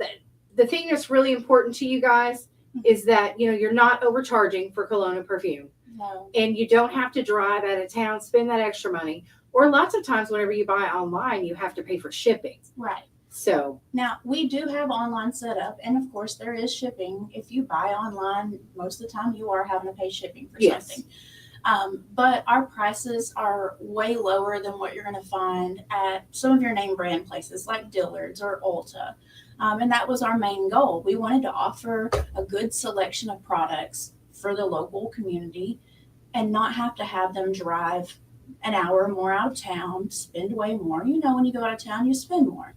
the thing that's really important to you guys is that, you're not overcharging for cologne and perfume. No. And you don't have to drive out of town, spend that extra money. Or lots of times whenever you buy online, you have to pay for shipping. Right. So now we do have online setup, and of course there is shipping. If you buy online, most of the time you are having to pay shipping for something. But our prices are way lower than what you're going to find at some of your name brand places like Dillard's or Ulta. And that was our main goal. We wanted to offer a good selection of products for the local community and not have to have them drive an hour more out of town, spend way more. When you go out of town, you spend more.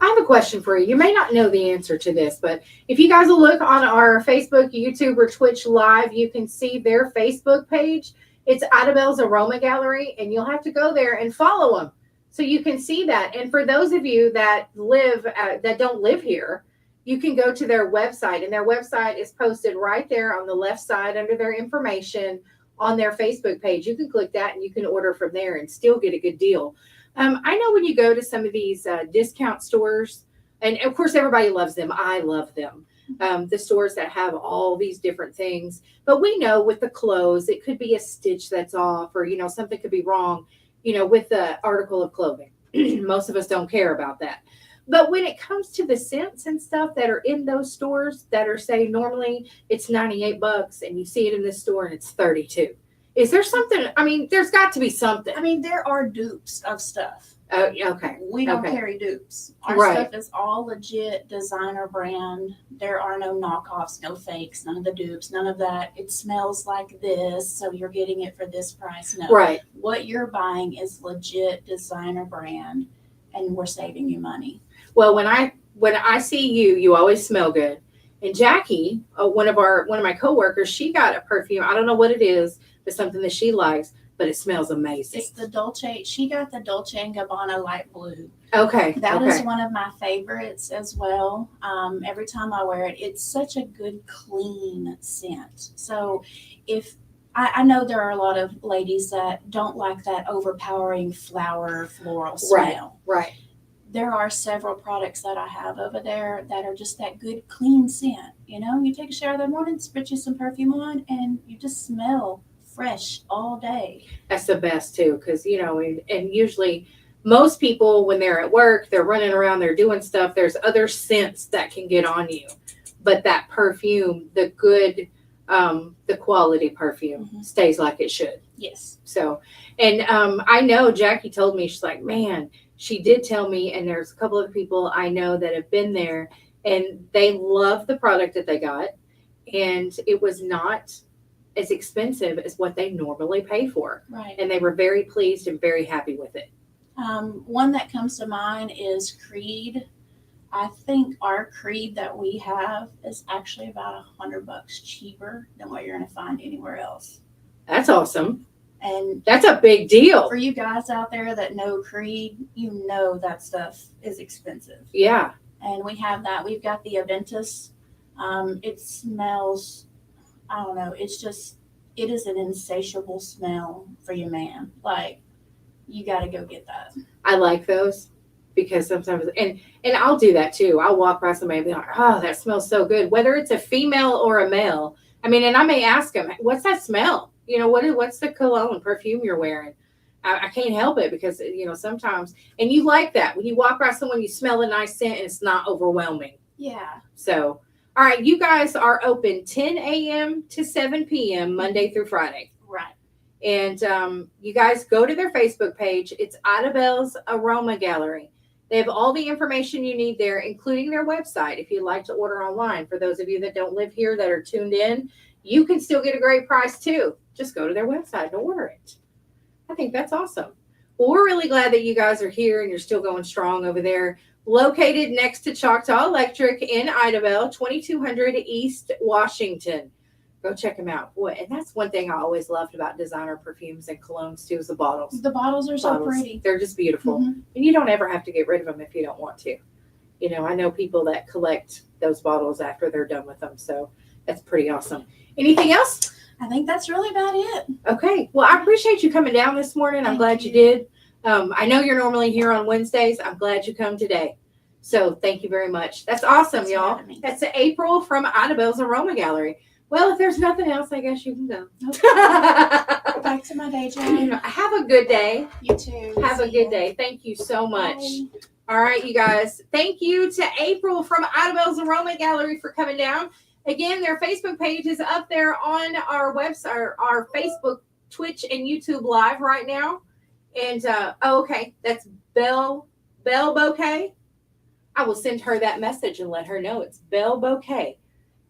I have a question for you. You may not know the answer to this, but if you guys will look on our Facebook, YouTube, or Twitch Live, you can see their Facebook page. It's Audubell's Aroma Gallery, and you'll have to go there and follow them so you can see that. And for those of you that don't live here, you can go to their website, and their website is posted right there on the left side under their information on their Facebook page. You can click that and you can order from there and still get a good deal. I know when you go to some of these discount stores, and of course everybody loves them. I love them. The stores that have all these different things. But we know with the clothes, it could be a stitch that's off, or, something could be wrong, with the article of clothing. Most of us don't care about that. But when it comes to the scents and stuff that are in those stores that are, say, normally it's $98 and you see it in this store and it's $32. Is there something? I mean, there's got to be something. I mean, there are dupes of stuff. Oh, okay. We don't carry dupes. Our stuff is all legit designer brand. There are no knockoffs, no fakes, none of the dupes, none of that. It smells like this, so you're getting it for this price. No. Right. What you're buying is legit designer brand, and we're saving you money. Well, when I see you, you always smell good. And Jackie, one of my coworkers, she got a perfume. I don't know what it is, but something that she likes. but it smells amazing. It's the Dolce. She got the Dolce and Gabbana light blue. Okay. That is okay. one of my favorites as well. Every time I wear it, it's such a good, clean scent. So if I know there are a lot of ladies that don't like that overpowering flower floral smell. Right. There are several products that I have over there that are just that good, clean scent. You know, you take a shower that morning, spritz you some perfume on, and you just smell fresh all day. That's the best too, because and usually most people when they're at work, they're running around, they're doing stuff. There's other scents that can get on you, but that perfume, the good, the quality perfume stays like it should. Yes. So, and I know Jackie told me, she's like, man, she did tell me, and there's a couple of people I know that have been there, and they love the product that they got, and it was not as expensive as what they normally pay for. Right. And they were very pleased and very happy with it. One that comes to mind is Creed. I think our Creed that we have is actually about $100 cheaper than what you're going to find anywhere else. That's awesome. And that's a big deal. For you guys out there that know Creed, you know that stuff is expensive. Yeah. And we have that. We've got the Aventus. It smells, I don't know, it is an insatiable smell for your man. Like, you got to go get that. I like those because sometimes, and I'll do that too. I'll walk by somebody and be like, oh, that smells so good. Whether it's a female or a male. I mean, and I may ask them, what's that smell? What's the cologne perfume you're wearing? I can't help it because, sometimes, and you like that. When you walk by someone, you smell a nice scent and it's not overwhelming. Yeah. So, all right, you guys are open 10 a.m. to 7 p.m. Monday through Friday. Right. And you guys go to their Facebook page. It's Ida Bell's Aroma Gallery. They have all the information you need there, including their website. If you'd like to order online, for those of you that don't live here that are tuned in, you can still get a great price too. Just go to their website and order it. I think that's awesome. Well, we're really glad that you guys are here and you're still going strong over there. Located next to Choctaw Electric in Idabel, 2200 East Washington. Go check them out. Boy, and that's one thing I always loved about designer perfumes and colognes too, is the bottles. The bottles are so pretty. They're just beautiful. And you don't ever have to get rid of them if you don't want to. I know people that collect those bottles after they're done with them. So that's pretty awesome. Anything else? I think that's really about it. Okay. Well, I appreciate you coming down this morning. I'm glad you did. I know you're normally here on Wednesdays. I'm glad you come today. So thank you very much. That's awesome, y'all. That's April from Ida Bell's Aroma Gallery. Well, if there's nothing else, I guess you can go. Back to my day job. Have a good day. You too. Have a good day. Thank you so much. Bye. All right, you guys. Thank you to April from Ida Bell's Aroma Gallery for coming down. Again, their Facebook page is up there on our website, our Facebook, Twitch, and YouTube live right now. And, okay, that's Belle Bouquet. I will send her that message and let her know it's Belle Bouquet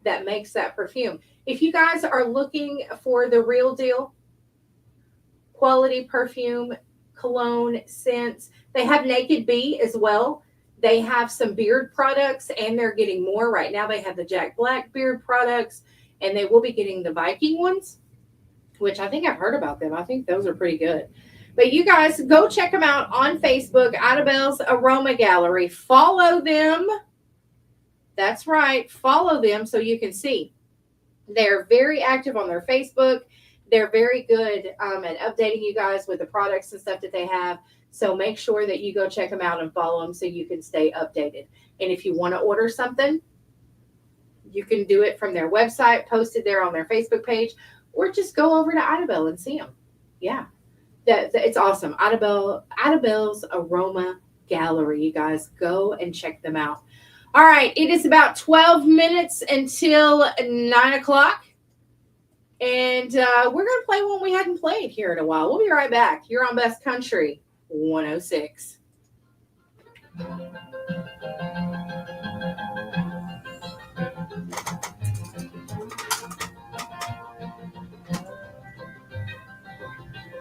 that makes that perfume. If you guys are looking for the real deal, quality perfume, cologne, scents, they have Naked Bee as well. They have some beard products, and they're getting more. Right now they have the Jack Black beard products, and they will be getting the Viking ones, which I think I've heard about them. I think those are pretty good. But you guys, go check them out on Facebook, Ida Bell's Aroma Gallery. Follow them. That's right. Follow them so you can see. They're very active on their Facebook. They're very good at updating you guys with the products and stuff that they have. So make sure that you go check them out and follow them so you can stay updated. And if you want to order something, you can do it from their website, posted there on their Facebook page, or just go over to Ida Bell and see them. Yeah, it's awesome. Ida Bell's Aroma Gallery. You guys go and check them out. All right, it is about 12 minutes until 9 o'clock. And we're going to play one we hadn't played here in a while. We'll be right back. You're on Best Country 106.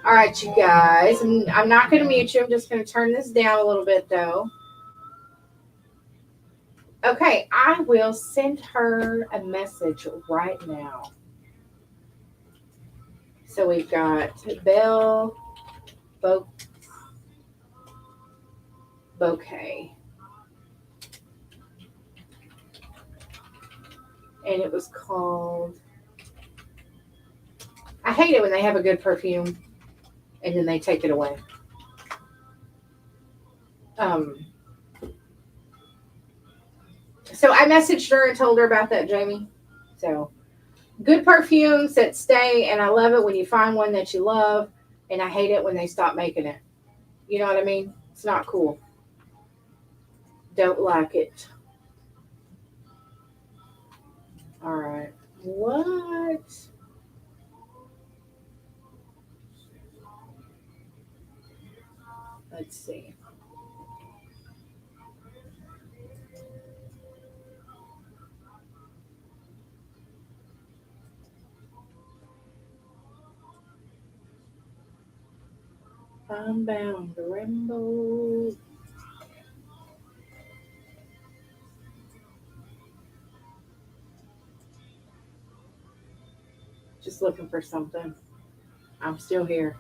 All right, you guys. I'm not going to mute you. I'm just going to turn this down a little bit, though. Okay, I will send her a message right now. So we've got Belle Bouquet. And it was called, I hate it when they have a good perfume and then they take it away. So I messaged her and told her about that, Jamie. So good perfumes that stay, and I love it when you find one that you love, and I hate it when they stop making it. You know what I mean? It's not cool. Don't like it. All right. What? Let's see. I'm bound to ramble. Just looking for something. I'm still here.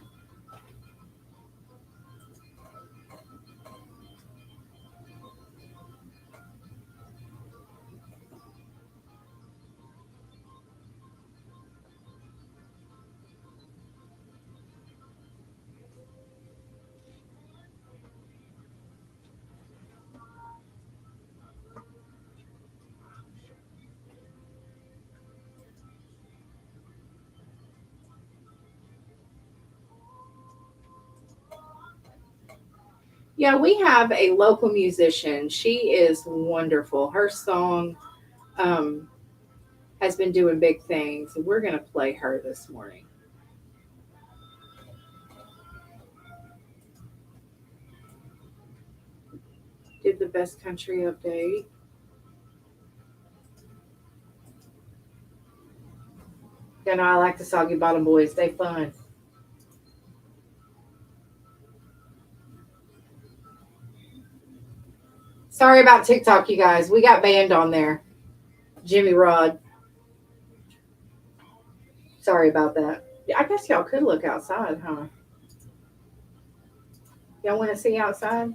Yeah, we have a local musician. She is wonderful. Her song has been doing big things. We're going to play her this morning. Did the best country update. You know, I like the Soggy Bottom Boys. They fun. Sorry about TikTok, you guys. We got banned on there. Jimmy Rod. Sorry about that. Yeah, I guess y'all could look outside, huh? Y'all want to see outside?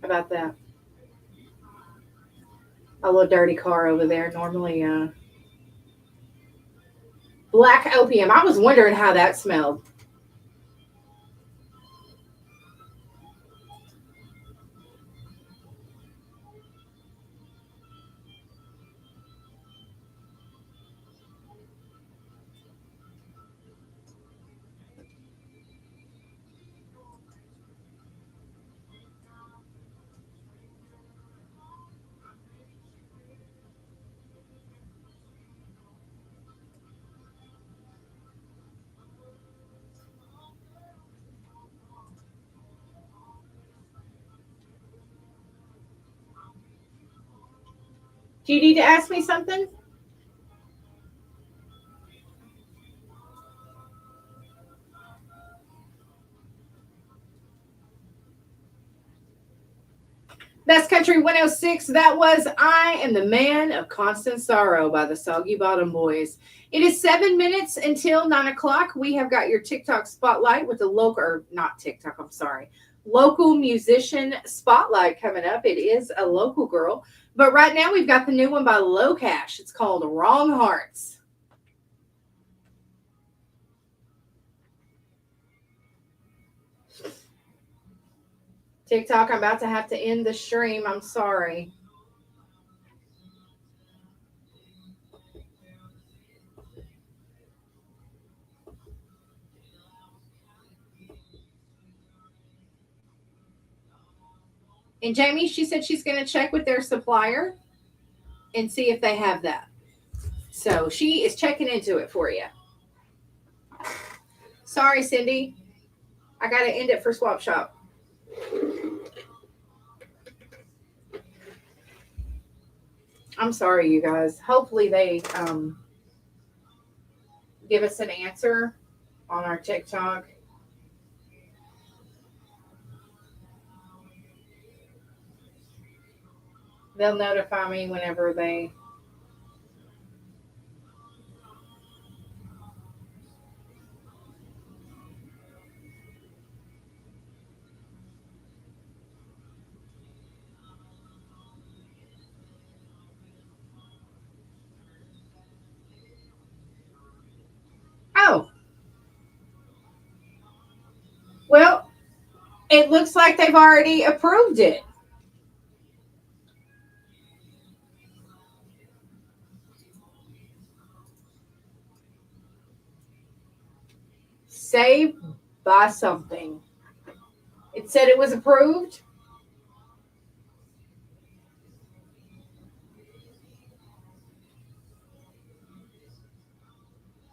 How about that? A little dirty car over there. Normally, black opium. I was wondering how that smelled. Do you need to ask me something? Best Country 106. That was I Am the Man of Constant Sorrow by the Soggy Bottom Boys. It is 7 minutes until 9 o'clock. We have got your TikTok spotlight with the local, or not TikTok, I'm sorry, local musician spotlight coming up. It is a local girl. But right now we've got the new one by Low Cash. It's called Wrong Hearts. TikTok, I'm about to have to end the stream. I'm sorry. And Jamie, she said she's going to check with their supplier and see if they have that. So she is checking into it for you. Sorry, Cindy. I got to end it for Swap Shop. I'm sorry, you guys. Hopefully they give us an answer on our TikTok. They'll notify me whenever they. Oh, well, it looks like they've already approved it. Saved by something. It said it was approved.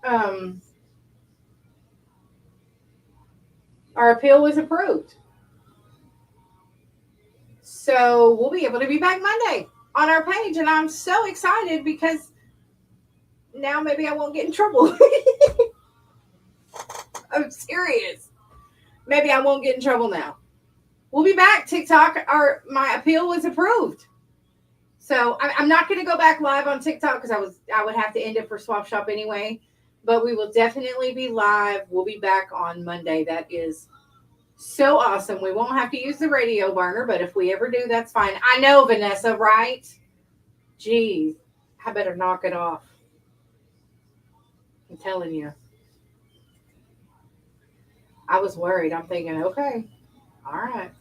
Um, our appeal was approved. So we'll be able to be back Monday on our page. And I'm so excited because now maybe I won't get in trouble. I'm serious. Maybe I won't get in trouble now. We'll be back. TikTok, my appeal was approved. So I'm not going to go back live on TikTok because I would have to end it for Swap Shop anyway. But we will definitely be live. We'll be back on Monday. That is so awesome. We won't have to use the radio burner, but if we ever do, that's fine. I know, Vanessa, right? Jeez, I better knock it off. I'm telling you. I was worried. I'm thinking, okay, all right.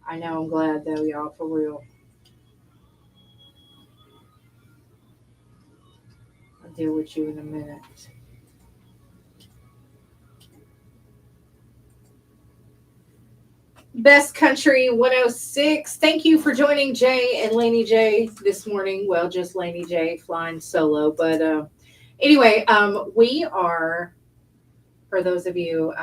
I know, I'm glad though, y'all, for real. I'll deal with you in a minute. Best Country 106. Thank you for joining Jay and Laney J this morning. Well, just Laney J flying solo. But anyway, we are, for those of you,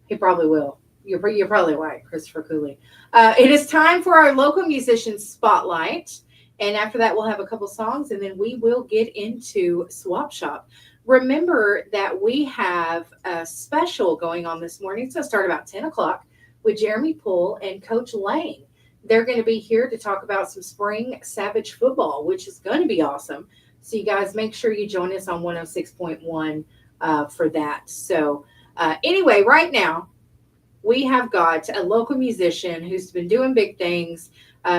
he probably will. You're probably right, Christopher Cooley. It is time for our local musician spotlight. And after that, we'll have a couple songs, and then we will get into Swap Shop. Remember that we have a special going on this morning. It's going to start about 10 o'clock with Jeremy Poole and Coach Lane. They're going to be here to talk about some spring Savage football, which is going to be awesome. So you guys make sure you join us on 106.1 for that. So anyway, right now, we have got a local musician who's been doing big things.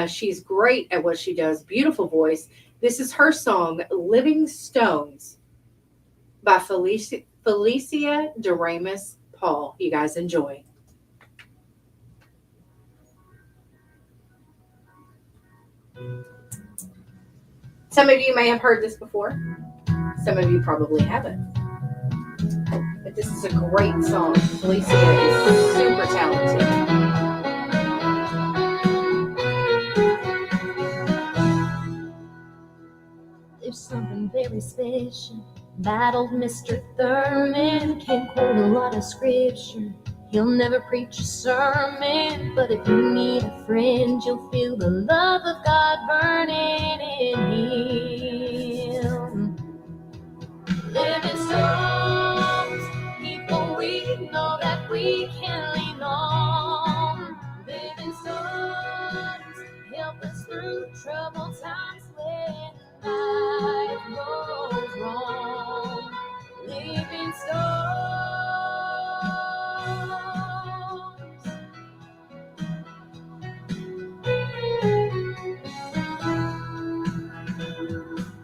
She's great at what she does. Beautiful voice. This is her song, Living Stones, by Felicia DeRamus Paul. You guys enjoy. Some of you may have heard this before. Some of you probably haven't. But this is a great song. Felicia is super talented. There's something very special that old Mr. Thurman can quote a lot of scripture. He'll never preach a sermon, but if you need a friend, you'll feel the love of God burning in him. Living stones, people we know that we can lean on. Living stones, help us through troubled times when life goes wrong. Living stones.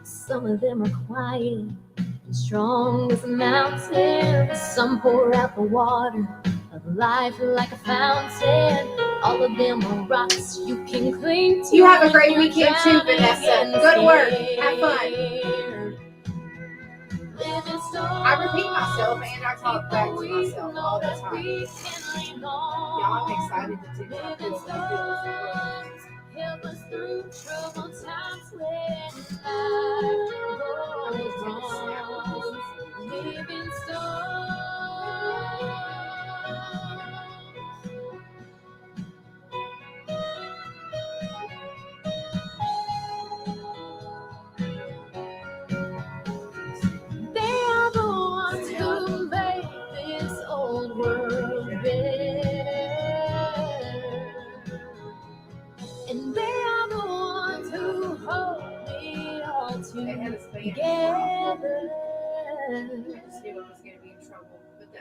Some of them are quiet and strong as a mountain. Some pour out the water of life like a fountain. All of them are rocks you can cling to. You have a great weekend too, Vanessa. Good work. Have fun. I repeat myself and I talk back to myself all the time. Y'all, I'm excited to do that. Help us through troubled times when life goes wrong. Living stones. And they are the ones who hold it all together.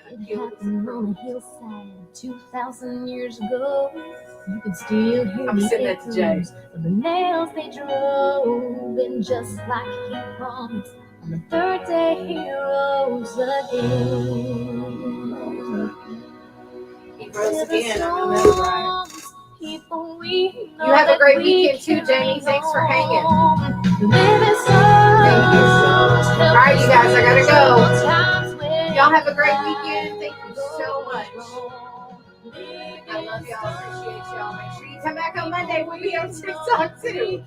It happened on a hillside 2,000 years ago. You can still hear I'm the sending that to Jay. echoes of the nails they drove. And just like he promised, on the third day he rose again. He rose again. I know that's right. People we know You have a that great we weekend too, can Jamie. Thanks for hanging. Living Thank you so much. All right, you guys, I gotta go. Y'all have a great weekend. Thank you so much. I love y'all. Appreciate y'all. Make sure you come back on Monday. We'll be on TikTok too.